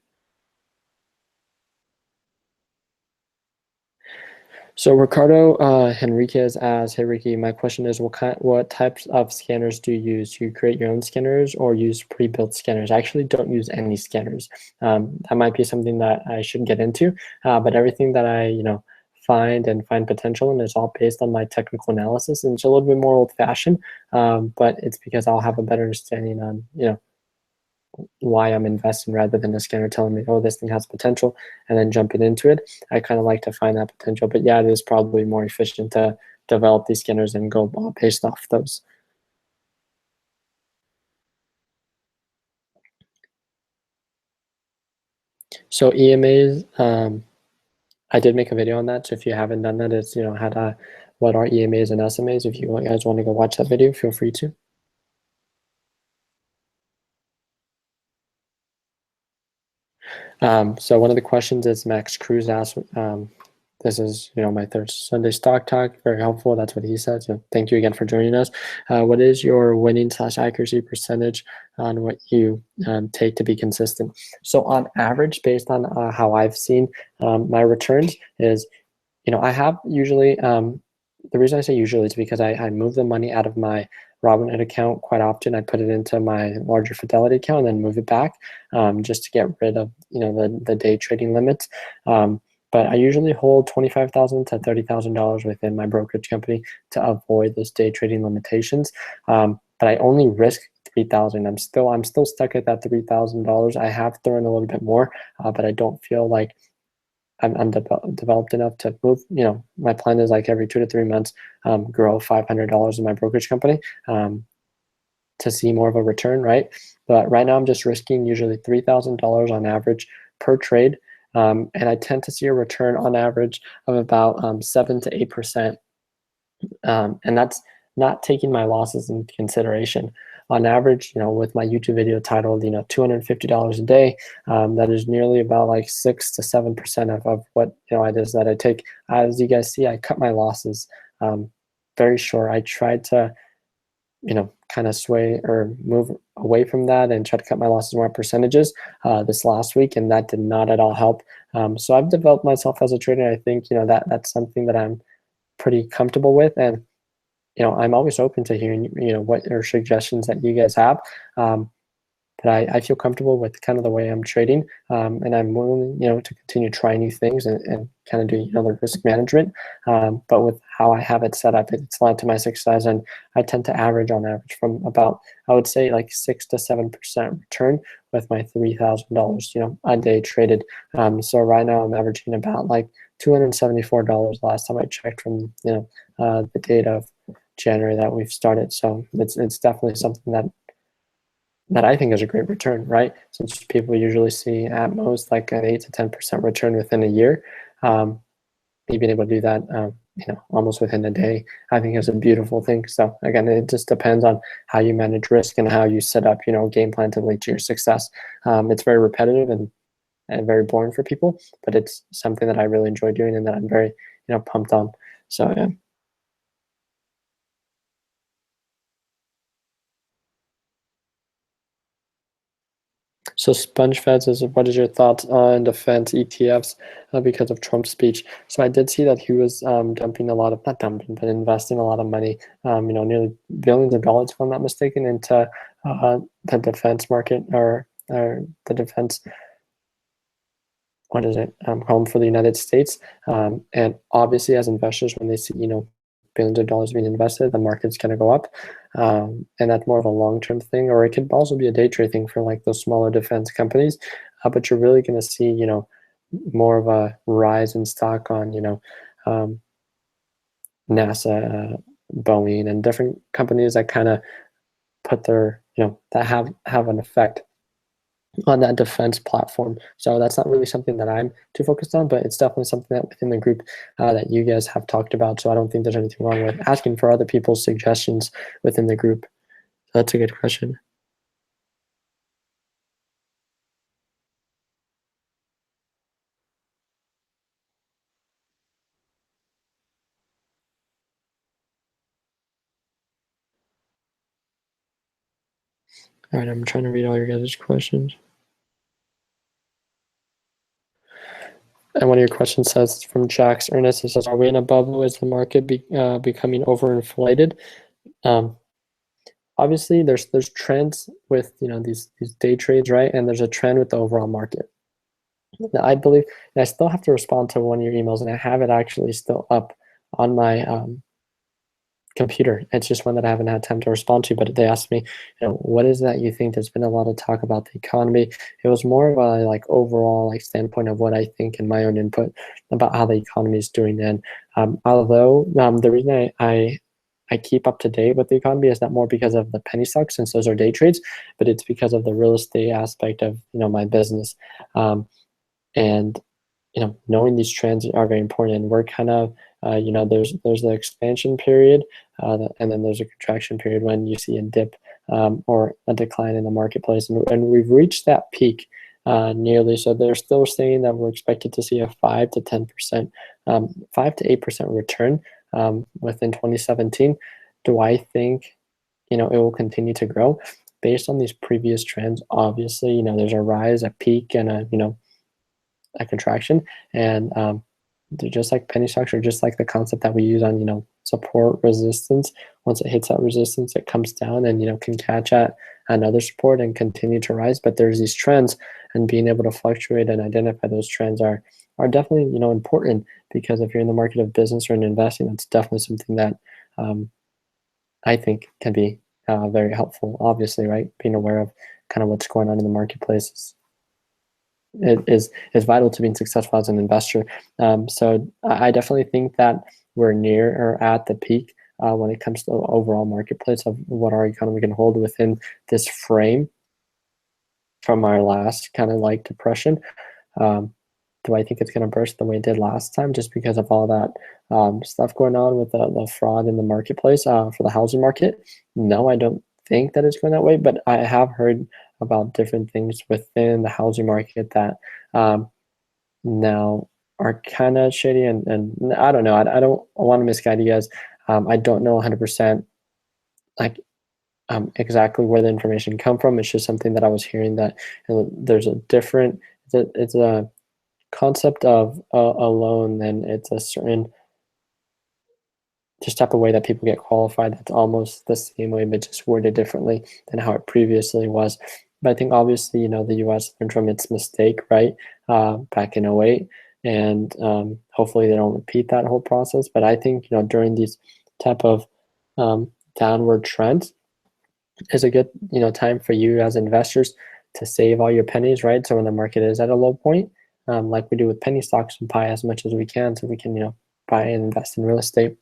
So Ricardo Henriquez asks, "Hey Ricky, my question is, what types of scanners do you use? Do you create your own scanners or use pre-built scanners?" I actually don't use any scanners. That might be something that I should get into, but everything that I find potential in is all based on my technical analysis, and it's a little bit more old-fashioned, but it's because I'll have a better understanding on why I'm investing, rather than a scanner telling me, oh, this thing has potential, and then jumping into it. I kind of like to find that potential. But yeah, it is probably more efficient to develop these scanners and go based off those. So EMAs, I did make a video on that. So if you haven't done that, it's, how to, what are EMAs and SMAs. If you guys want to go watch that video, feel free to. So one of the questions is Max Cruz asked, this is, my third Sunday stock talk, very helpful. That's what he said. So thank you again for joining us. What is your winning / accuracy percentage on what you take to be consistent? So on average, based on how I've seen my returns is, I have usually, the reason I say usually is because I move the money out of my Robinhood account quite often. I put it into my larger Fidelity account and then move it back, just to get rid of, the day trading limits. But I usually hold $25,000 to $30,000 within my brokerage company to avoid those day trading limitations. But I only risk 3,000. I'm still stuck at that $3,000. I have thrown a little bit more, but I don't feel like I'm developed enough to move. My plan is like every 2 to 3 months, grow $500 in my brokerage company, to see more of a return, right? But right now I'm just risking usually $3,000 on average per trade. And I tend to see a return on average of about 7 to 8%. And that's not taking my losses into consideration. On average, with my YouTube video titled, $250 a day, that is nearly about like 6 to 7% of what, it is that I take. As you guys see, I cut my losses very short. I tried to, kind of sway or move away from that and try to cut my losses more percentages this last week, and that did not at all help. So I've developed myself as a trader. I think, that's something that I'm pretty comfortable with, and I'm always open to hearing, what your suggestions that you guys have. But I feel comfortable with kind of the way I'm trading, and I'm willing, to continue trying new things and kind of doing, the risk management. But with how I have it set up, it's led to my success, and I tend to average on average from about, I would say, like 6 to 7% return with my $3,000, a day traded. So right now I'm averaging about like $274 last time I checked from, the date of January that we've started. So it's definitely something that I think is a great return, right? Since people usually see at most like an 8 to 10% return within a year, me being able to do that, almost within a day, I think is a beautiful thing. So again, it just depends on how you manage risk and how you set up, game plan to lead to your success. It's very repetitive and very boring for people, but it's something that I really enjoy doing and that I'm very, pumped on. So yeah. So SpongeFed says, what is your thoughts on defense ETFs because of Trump's speech? So I did see that he was dumping a lot of, not dumping, but investing a lot of money, nearly billions of dollars, if I'm not mistaken, into the defense market or the defense, what is it, home for the United States. And obviously, as investors, when they see, billions of dollars being invested, the market's going to go up. And that's more of a long-term thing, or it could also be a day trade thing for like those smaller defense companies. But you're really going to see, more of a rise in stock on, um, NASA, Boeing, and different companies that kind of put their, that have an effect on that defense platform. So that's not really something that I'm too focused on, but it's definitely something that within the group that you guys have talked about. So I don't think there's anything wrong with asking for other people's suggestions within the group. So that's a good question. All right, I'm trying to read all your guys' questions. And one of your questions says from Jax Ernest, it says, "Are we in a bubble? Is the market becoming overinflated?" Um, Obviously, there's trends with these day trades, right? And there's a trend with the overall market. Now, I believe, and I still have to respond to one of your emails, and I have it actually still up on my computer. It's just one that I haven't had time to respond to, but they asked me, what is that you think? There's been a lot of talk about the economy. It was more of a like overall like standpoint of what I think and my own input about how the economy is doing. And although the reason I keep up to date with the economy is not more because of the penny stocks, since those are day trades, but it's because of the real estate aspect of my business. And knowing these trends are very important. And we're kind of there's the expansion period, and then there's a contraction period when you see a dip or a decline in the marketplace, and we've reached that peak nearly. So they're still saying that we're expected to see a 5 to 10%, 5 to 8% return within 2017. Do I think it will continue to grow based on these previous trends? Obviously, there's a rise, a peak, and a contraction. And they're just like penny stocks, or just like the concept that we use on support, resistance. Once it hits that resistance, it comes down and can catch at another support and continue to rise. But there's these trends, and being able to fluctuate and identify those trends are definitely important, because if you're in the market of business or in investing, that's definitely something that I think can be very helpful. Obviously, right, being aware of kind of what's going on in the marketplace is vital to being successful as an investor. So I definitely think that we're near or at the peak when it comes to the overall marketplace of what our economy can hold within this frame from our last kind of like depression. Um, do I think it's going to burst the way it did last time, just because of all that stuff going on with the fraud in the marketplace for the housing market? No, I don't think that it's going that way, but I have heard about different things within the housing market that um, now are kind of shady, and I don't know. I don't want to misguide you guys. I don't know 100% like exactly where the information come from. It's just something that I was hearing that there's a different. It's a concept of a loan, and it's a certain just type of way that people get qualified that's almost the same way, but just worded differently than how it previously was. But I think obviously, the US learned from its mistake, right, back in '08, and hopefully they don't repeat that whole process. But I think, during these type of downward trends is a good, time for you as investors to save all your pennies, right? So when the market is at a low point, like we do with penny stocks, and buy as much as we can so we can, buy and invest in real estate,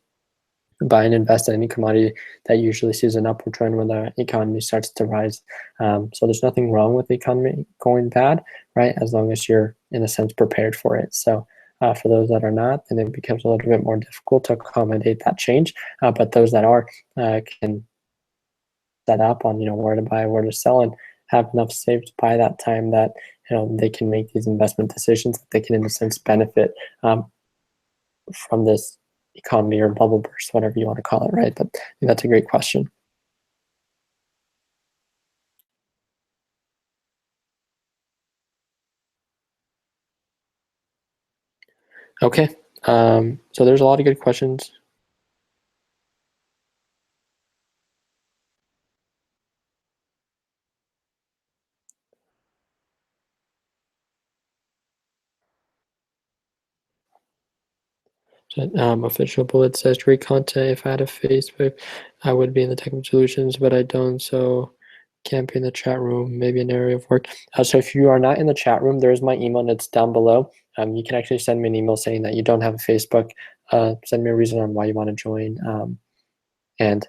buy and invest in any commodity that usually sees an upward trend when the economy starts to rise. So there's nothing wrong with the economy going bad, right? As long as you're, in a sense, prepared for it. So for those that are not, then it becomes a little bit more difficult to accommodate that change. But those that are can set up on, where to buy, where to sell, and have enough saved by that time that they can make these investment decisions, that they can, in a sense, benefit from this economy or bubble burst, whatever you want to call it, right? But I think that's a great question. Okay, so there's a lot of good questions. So, official bullet says great content. If I had a Facebook, I would be in the technical solutions, but I don't. So can't be in the chat room. Maybe an area of work. So if you are not in the chat room, there is my email and it's down below. You can actually send me an email saying that you don't have a Facebook. Send me a reason on why you want to join. And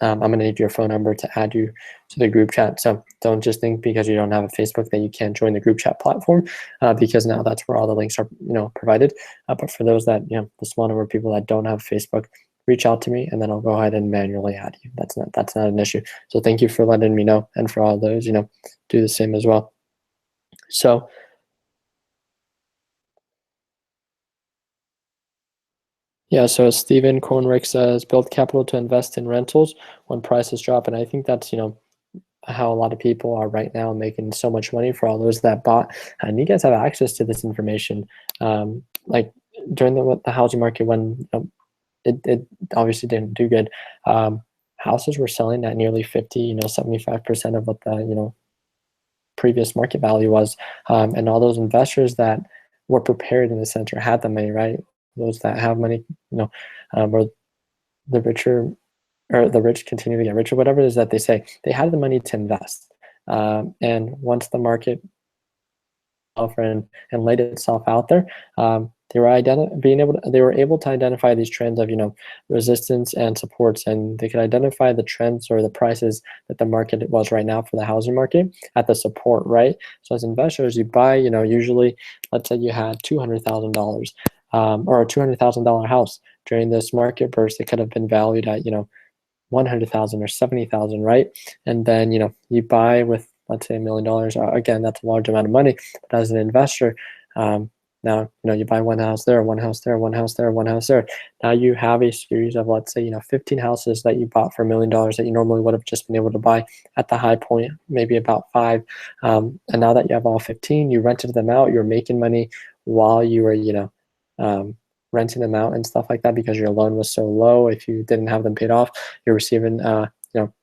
I'm going to need your phone number to add you to the group chat. So don't just think because you don't have a Facebook that you can't join the group chat platform, because now that's where all the links are provided. But for those that the small number of people that don't have Facebook, reach out to me and then I'll go ahead and manually add you. That's not an issue. So thank you for letting me know, and for all those do the same as well. So yeah, so Stephen Kornrick says build capital to invest in rentals when prices drop, and I think that's how a lot of people are right now, making so much money for all those that bought. And you guys have access to this information. Like during the housing market when it obviously didn't do good, houses were selling at nearly 50, 75% of what the previous market value was, and all those investors that were prepared in the center had the money, right? Those that have money, or the richer, or the rich continue to get richer, whatever it is that they say, they had the money to invest. And once the market and laid itself out there, they were they were able to identify these trends of resistance and supports, and they could identify the trends or the prices that the market was right now for the housing market at the support, right? So as investors, you buy, usually, let's say you had $200,000, or a $200,000 house during this market burst. It could have been valued at 100,000 or 70,000, right? And then you buy with, let's say, $1 million. Again, that's a large amount of money. But as an investor, now you buy one house there, one house there, one house there, one house there. Now you have a series of, let's say, 15 houses that you bought for $1 million that you normally would have just been able to buy at the high point, maybe about 5. And now that you have all 15, you rented them out. You're making money while you were renting them out and stuff like that, because your loan was so low. If you didn't have them paid off, you're receiving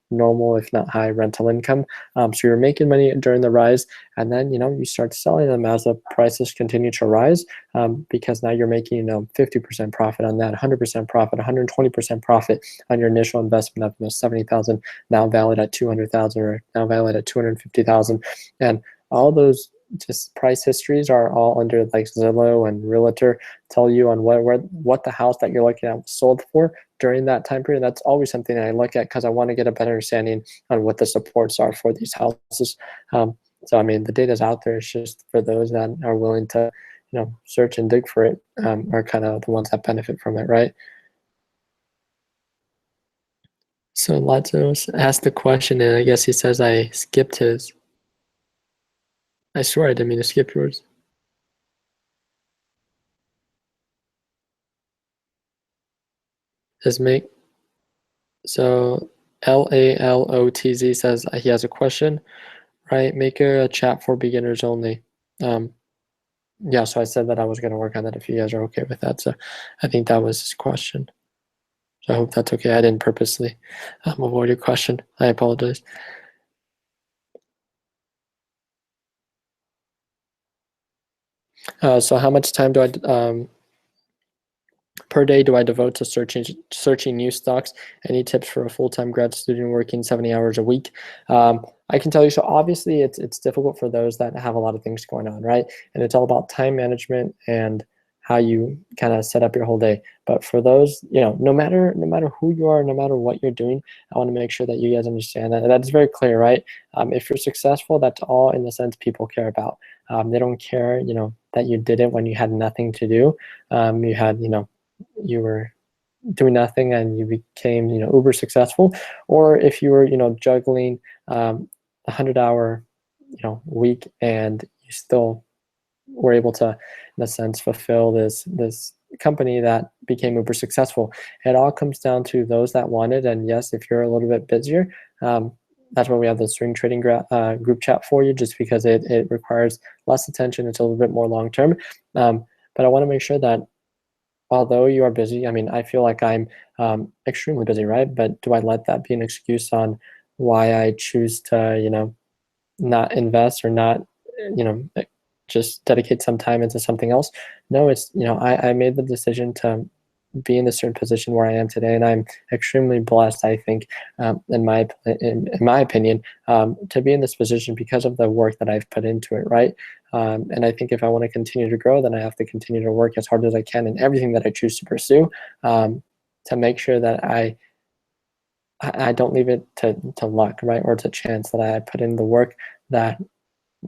normal, if not high, rental income. So you're making money during the rise, and then you start selling them as the prices continue to rise, because now you're making 50% profit on that, 100% profit, 120% profit on your initial investment of 70,000, now valued at 200,000, or now valued at 250,000, and all those just price histories are all under like Zillow and Realtor, tell you on what the house that you're looking at was sold for during that time period. That's always something that I look at because I want to get a better understanding on what the supports are for these houses. So I mean, the data's out there. It's just for those that are willing to search and dig for it, are kind of the ones that benefit from it, right? So Lazos asked the question, and I guess he says I skipped his. I swear I didn't mean to skip yours. Does make so LALOTZ says he has a question, right? Make a chat for beginners only. Yeah, so I said that I was going to work on that if you guys are okay with that. So I think that was his question. So I hope that's okay. I didn't purposely avoid your question. I apologize. So how much time do I per day do I devote to searching new stocks? Any tips for a full-time grad student working 70 hours a week? I can tell you, so obviously it's difficult for those that have a lot of things going on, right? And it's all about time management and how you kind of set up your whole day. But for those, no matter who you are, no matter what you're doing, I want to make sure that you guys understand that. And that's very clear, right? If you're successful, that's all in the sense people care about. They don't care, that you did it when you had nothing to do. You had, you were doing nothing and you became uber successful, or if you were juggling 100-hour week and you still were able to, in a sense, fulfill this company that became uber successful. It all comes down to those that want it. And yes, if you're a little bit busier, that's why we have the swing trading group chat for you, just because it requires less attention. It's a little bit more long term, but I want to make sure that although you are busy, I mean, I feel like I'm extremely busy, right? But do I let that be an excuse on why I choose to, not invest or not, just dedicate some time into something else? No, it's, I made the decision to be in the certain position where I am today, and I'm extremely blessed, I think, in my opinion, to be in this position because of the work that I've put into it, right? And I think if I want to continue to grow, then I have to continue to work as hard as I can in everything that I choose to pursue, to make sure that I don't leave it to luck, right, or to chance, that I put in the work, that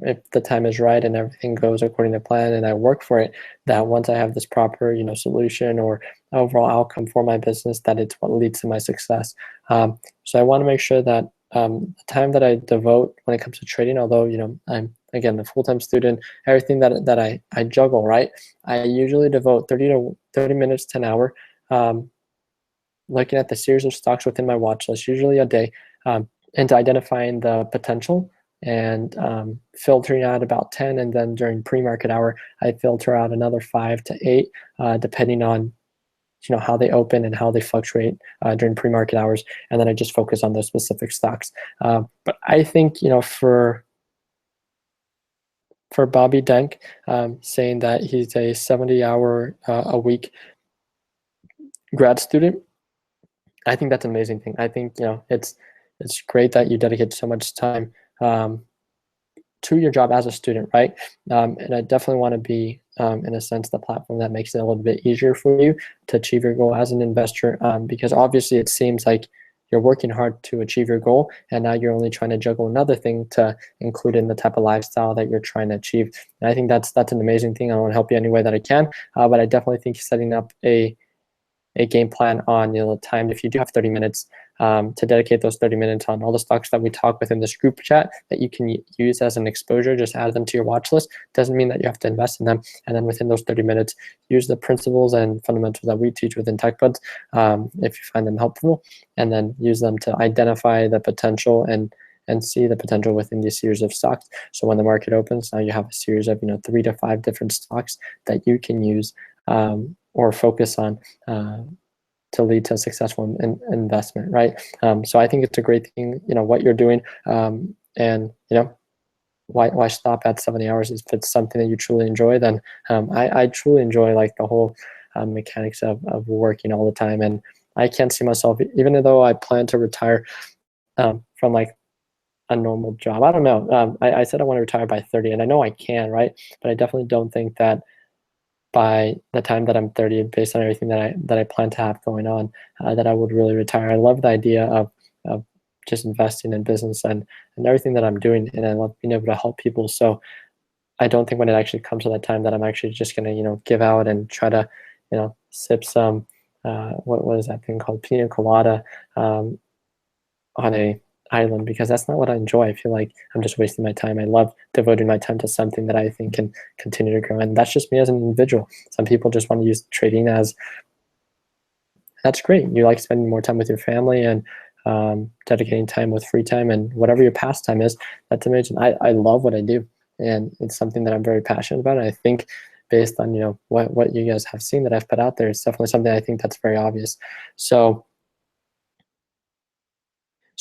if the time is right and everything goes according to plan and I work for it, that once I have this proper, solution or overall outcome for my business, that it's what leads to my success. So I want to make sure that the time that I devote when it comes to trading, although, I'm again a full-time student, everything that I juggle, right? I usually devote 30 minutes to an hour, looking at the series of stocks within my watch list, usually a day, into identifying the potential and filtering out about 10. And then during pre-market hour, I filter out another 5 to 8, depending on how they open and how they fluctuate during pre-market hours. And then I just focus on those specific stocks. But I think, for Bobby Denk, saying that he's a 70-hour a week grad student, I think that's an amazing thing. I think, it's great that you dedicate so much time to your job as a student, right? And I definitely want to be, in a sense, the platform that makes it a little bit easier for you to achieve your goal as an investor, because obviously it seems like you're working hard to achieve your goal, and now you're only trying to juggle another thing to include in the type of lifestyle that you're trying to achieve. And I think that's an amazing thing. I want to help you any way that I can, but I definitely think setting up a game plan on the time, if you do have 30 minutes, to dedicate those 30 minutes on all the stocks that we talk within this group chat that you can use as an exposure. Just add them to your watch list. Doesn't mean that you have to invest in them. And then within those 30 minutes, use the principles and fundamentals that we teach within TechBuds, if you find them helpful, and then use them to identify the potential and see the potential within these series of stocks. So when the market opens, now you have a series of 3 to 5 different stocks that you can use, or focus on, to lead to a successful investment, right? So I think it's a great thing, what you're doing, and why stop at 70 hours? If it's something that you truly enjoy, then I truly enjoy like the whole mechanics of working all the time, and I can't see myself, even though I plan to retire from like a normal job. I don't know. I said I want to retire by 30, and I know I can, right? But I definitely don't think that by the time that I'm 30, based on everything that I plan to have going on, that I would really retire. I love the idea of just investing in business and everything that I'm doing, and I love being able to help people. So I don't think when it actually comes to that time that I'm actually just gonna give out and try to sip some what is that thing called, pina colada, on a island, because that's not what I enjoy. I feel like I'm just wasting my time. I love devoting my time to something that I think can continue to grow. And that's just me as an individual. Some people just want to use trading as, that's great. You like spending more time with your family and dedicating time with free time and whatever your pastime is. That's amazing. I love what I do. And it's something that I'm very passionate about. And I think based on, what you guys have seen that I've put out there, it's definitely something I think that's very obvious. So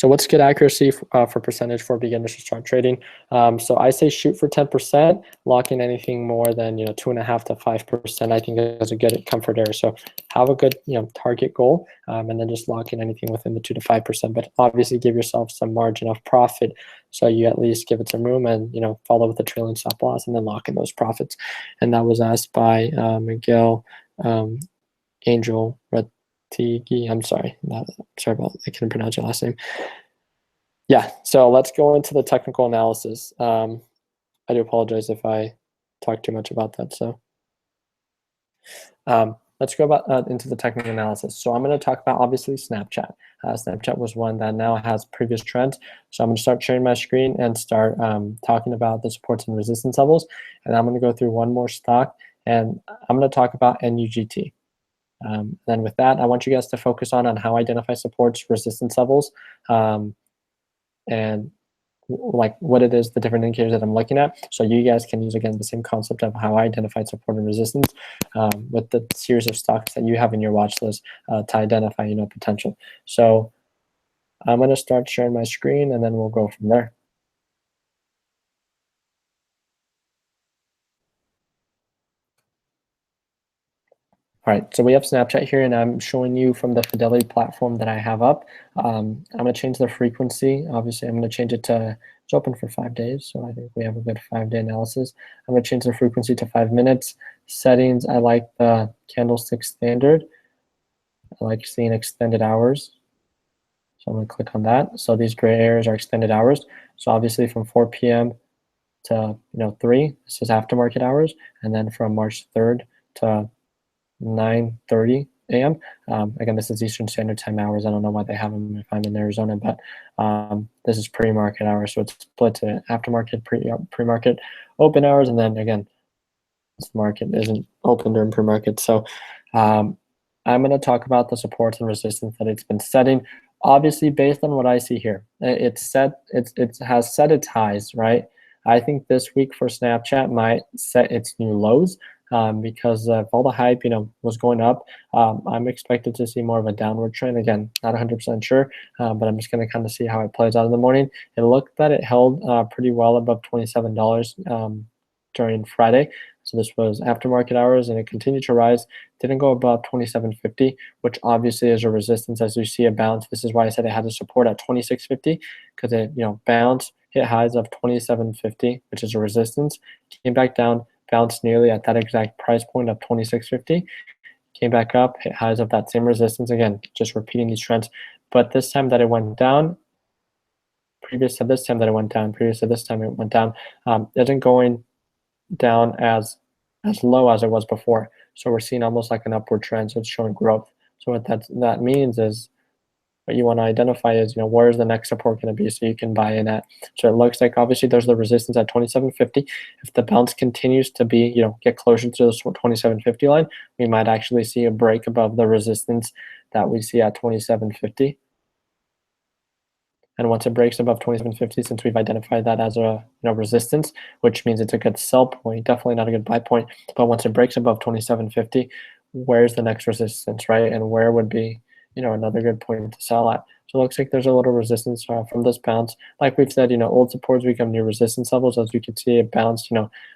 what's good accuracy for percentage for beginners to start trading? So I say shoot for 10%, lock in anything more than 2.5 to 5%. I think is a good comfort area. So have a good target goal, and then just lock in anything within the 2 to 5%. But obviously give yourself some margin of profit, so you at least give it some room, and follow with the trailing stop loss, and then lock in those profits. And that was asked by Miguel Angel Tigi, I'm sorry. Sorry about, I couldn't pronounce your last name. Yeah, so let's go into the technical analysis. I do apologize if I talk too much about that. So let's go into the technical analysis. So I'm going to talk about, obviously, Snapchat. Snapchat was one that now has previous trends. So I'm going to start sharing my screen and start talking about the supports and resistance levels. And I'm going to go through one more stock, and I'm going to talk about NUGT. Then with that, I want you guys to focus on how I identify supports, resistance levels, and like what it is, the different indicators that I'm looking at. So you guys can use, again, the same concept of how I identify support and resistance with the series of stocks that you have in your watch list to identify, potential. So I'm going to start sharing my screen, and then we'll go from there. All right, so we have Snapchat here, and I'm showing you from the Fidelity platform that I have up. I'm going to change the frequency. Obviously, I'm going to change it to, it's open for 5 days, so I think we have a good 5-day analysis. I'm going to change the frequency to 5 minutes. Settings, I like the candlestick standard. I like seeing extended hours. So I'm going to click on that. So these gray areas are extended hours. So obviously from 4 p.m. to 3, this is aftermarket hours, and then from March 3rd to 9:30 a.m. Again, this is Eastern Standard Time hours. I don't know why they have them if I'm in Arizona, but this is pre-market hours, so it's split to aftermarket, pre-market, open hours, and then again, this market isn't open during pre-market. So I'm going to talk about the supports and resistance that it's been setting. Obviously, based on what I see here, it has set its highs, right? I think this week for Snapchat might set its new lows because of all the hype, was going up. I'm expected to see more of a downward trend. Again, not 100% sure, but I'm just going to kind of see how it plays out in the morning. It looked that it held pretty well above $27 during Friday. So this was aftermarket hours, and it continued to rise. Didn't go above 27.50, which obviously is a resistance as you see a bounce. This is why I said it had a support at 26.50 because it bounced, hit highs of 27.50, which is a resistance. Came back down, bounced nearly at that exact price point of 26.50. Came back up, hit highs of that same resistance. Again, just repeating these trends. But this time that it went down, previous to this time that it went down, previous to this time it went down, isn't going down as low as it was before. So we're seeing almost like an upward trend. So it's showing growth. So what that means is what you want to identify is, where is the next support going to be so you can buy in at. So it looks like obviously there's the resistance at 27.50. If the bounce continues to be, get closer to the 27.50 line, we might actually see a break above the resistance that we see at 27.50. And once it breaks above 27.50, since we've identified that as a resistance, which means it's a good sell point, definitely not a good buy point. But once it breaks above 27.50, where's the next resistance, right? And where would be another good point to sell at? So it looks like there's a little resistance from this bounce. Like we've said, old supports become new resistance levels. As you can see, it bounced,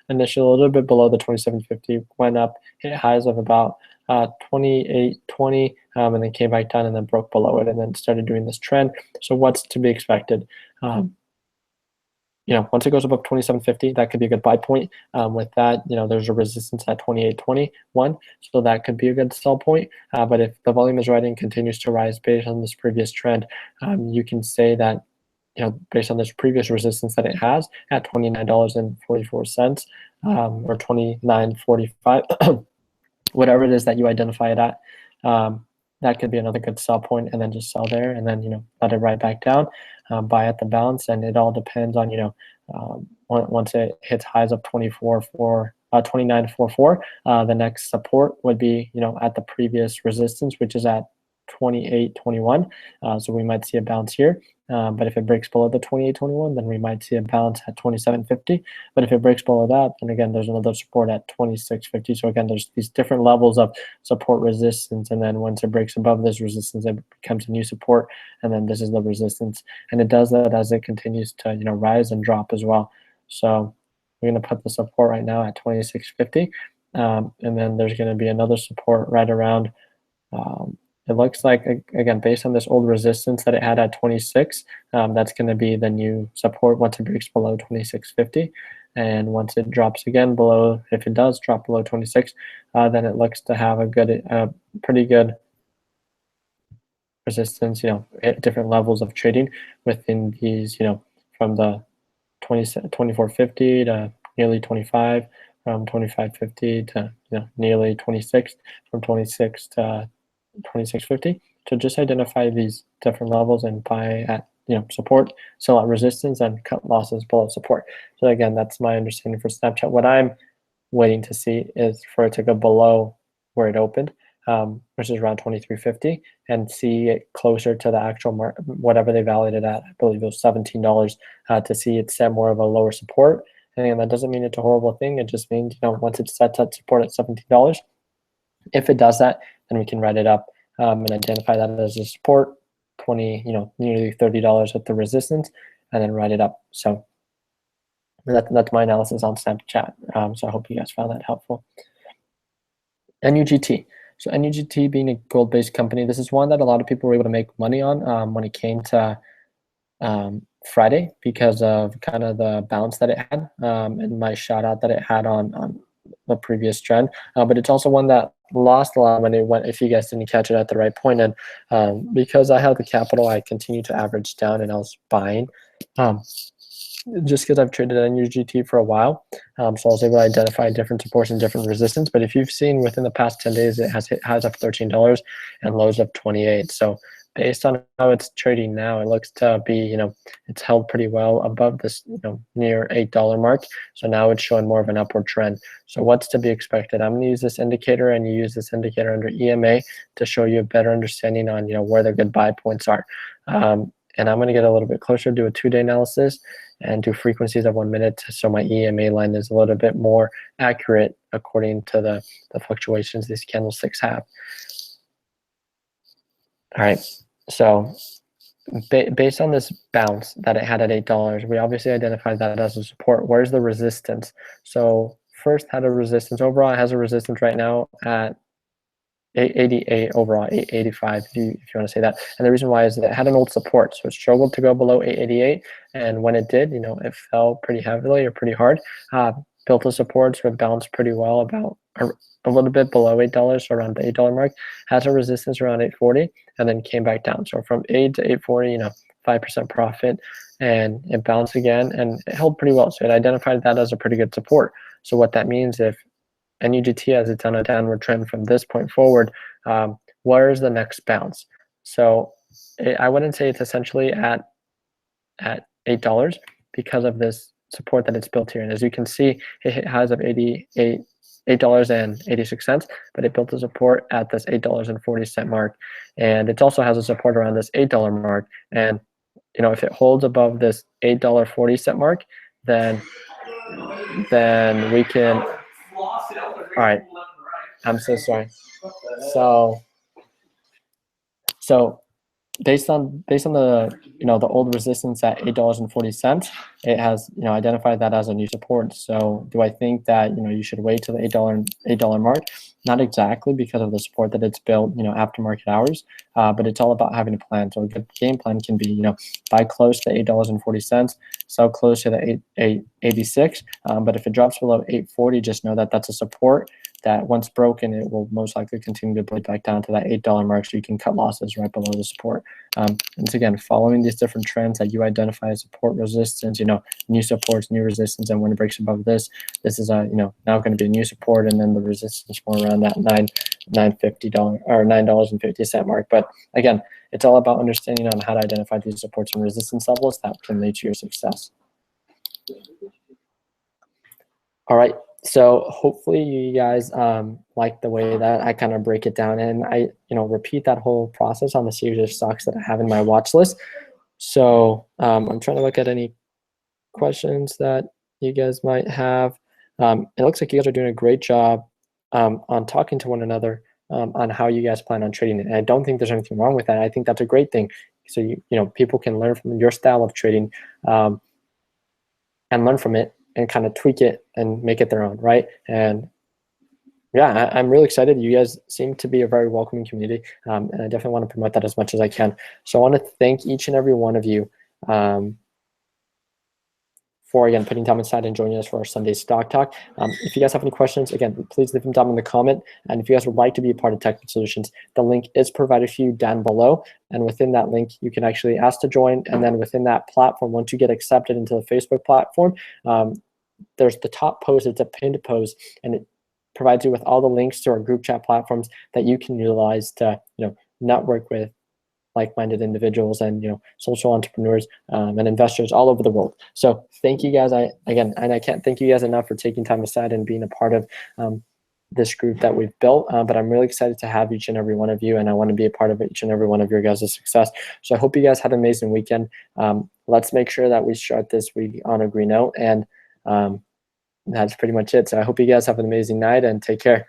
initially a little bit below the 27.50, went up, hit highs of about 28.20, and then came back down and then broke below it and then started doing this trend. So what's to be expected? Once it goes above 27.50, that could be a good buy point. With that, there's a resistance at 28.21, so that could be a good sell point. But if the volume is right and continues to rise based on this previous trend, you can say that, based on this previous resistance that it has at $29.44 or $29.45, whatever it is that you identify it at, that could be another good sell point, and then just sell there, and then let it right back down, buy at the bounce, and it all depends on once it hits highs of 29.44, the next support would be at the previous resistance, which is at 28.21. So we might see a bounce here. But if it breaks below the 28.21, then we might see a bounce at 27.50. But if it breaks below that, then again, there's another support at 26.50. So again, there's these different levels of support resistance. And then once it breaks above this resistance, it becomes a new support. And then this is the resistance. And it does that as it continues to rise and drop as well. So we're going to put the support right now at 26.50. And then there's going to be another support right around it looks like, again, based on this old resistance that it had at 26, that's going to be the new support once it breaks below 26.50. And once it drops again below, if it does drop below 26, then it looks to have a pretty good resistance, at different levels of trading within these, from the 24.50 to nearly 25, from 25.50 to nearly 26, from 26 to 26.50. So just identify these different levels and buy at support, sell at resistance, and cut losses below support. So again, that's my understanding for Snapchat. What I'm waiting to see is for it to go below where it opened, which is around 23.50, and see it closer to the actual whatever they valued it at. I believe it was $17, to see it set more of a lower support. And again, that doesn't mean it's a horrible thing. It just means once it sets that support at $17, if it does that, then we can write it up and identify that as a support, nearly $30 at the resistance, and then write it up. So that's my analysis on Snapchat. So I hope you guys found that helpful. NUGT. So NUGT being a gold-based company, this is one that a lot of people were able to make money on when it came to Friday because of kind of the bounce that it had and my shout out that it had on the previous trend. But it's also one that lost a lot when it went, if you guys didn't catch it at the right point. And because I had the capital, I continued to average down and I was buying. Just because I've traded NUGT for a while. So I was able to identify different supports and different resistance. But if you've seen within the past 10 days, it has hit highs of $13 and lows of 28. So based on how it's trading now, it looks to be, it's held pretty well above this, near $8 mark. So now it's showing more of an upward trend. So what's to be expected? I'm going to use this indicator, and you use this indicator under EMA to show you a better understanding on, where the good buy points are. And I'm going to get a little bit closer, do a 2-day analysis, and do frequencies of 1 minute, so my EMA line is a little bit more accurate according to the fluctuations these candlesticks have. All right, so based on this bounce that it had at $8, we obviously identified that as a support. Where's the resistance? So first had a resistance. Overall, it has a resistance right now at 888 overall, 885 if you want to say that. And the reason why is that it had an old support, so it struggled to go below 888, and when it did, it fell pretty heavily or pretty hard. Built a support, so it bounced pretty well, about a little bit below $8, so around the $8 mark. Has a resistance around 840, and then came back down. So from 8 to 840, 5% profit, and it bounced again, and it held pretty well. So it identified that as a pretty good support. So what that means, if NUGT has it's on a downward trend from this point forward, where is the next bounce? So I wouldn't say it's essentially at $8 because of this support that it's built here. And as you can see, it hit highs of $8.86, but it built a support at this $8.40 mark. And it also has a support around this $8 mark. And if it holds above this $8.40 mark, then we can. All right, I'm so sorry. So based on the the old resistance at $8.40, it has identified that as a new support. So do I think that you should wait till the $8 mark? Not exactly, because of the support that it's built after market hours, but it's all about having a plan. So a good game plan can be buy close to $8.40, sell close to the 886. But if it drops below 840, just know that that's a support that once broken, it will most likely continue to break back down to that $8 mark, so you can cut losses right below the support. And so again, following these different trends that you identify as support, resistance, new supports, new resistance, and when it breaks above this is now going to be a new support, and then the resistance more around that $9.50 or $9.50 mark. But again, it's all about understanding on how to identify these supports and resistance levels that can lead to your success. All right. So hopefully you guys like the way that I kind of break it down, and I repeat that whole process on the series of stocks that I have in my watch list. So I'm trying to look at any questions that you guys might have. It looks like you guys are doing a great job on talking to one another on how you guys plan on trading it. And I don't think there's anything wrong with that. I think that's a great thing. So people can learn from your style of trading and learn from it, and kind of tweak it and make it their own, right? And yeah, I'm really excited. You guys seem to be a very welcoming community, and I definitely want to promote that as much as I can. So I want to thank each and every one of you for, again, putting time aside and joining us for our Sunday Stock Talk. If you guys have any questions, again, please leave them down in the comment. And if you guys would like to be a part of Technical Solutions, the link is provided for you down below. And within that link, you can actually ask to join. And then within that platform, once you get accepted into the Facebook platform, there's the top post. It's a pinned post, and it provides you with all the links to our group chat platforms that you can utilize to network with like-minded individuals and social entrepreneurs and investors all over the world. So thank you guys. I can't thank you guys enough for taking time aside and being a part of this group that we've built. But I'm really excited to have each and every one of you, and I want to be a part of each and every one of your guys' success. So I hope you guys have an amazing weekend. Let's make sure that we start this week on a green note, and that's pretty much it. So I hope you guys have an amazing night, and take care.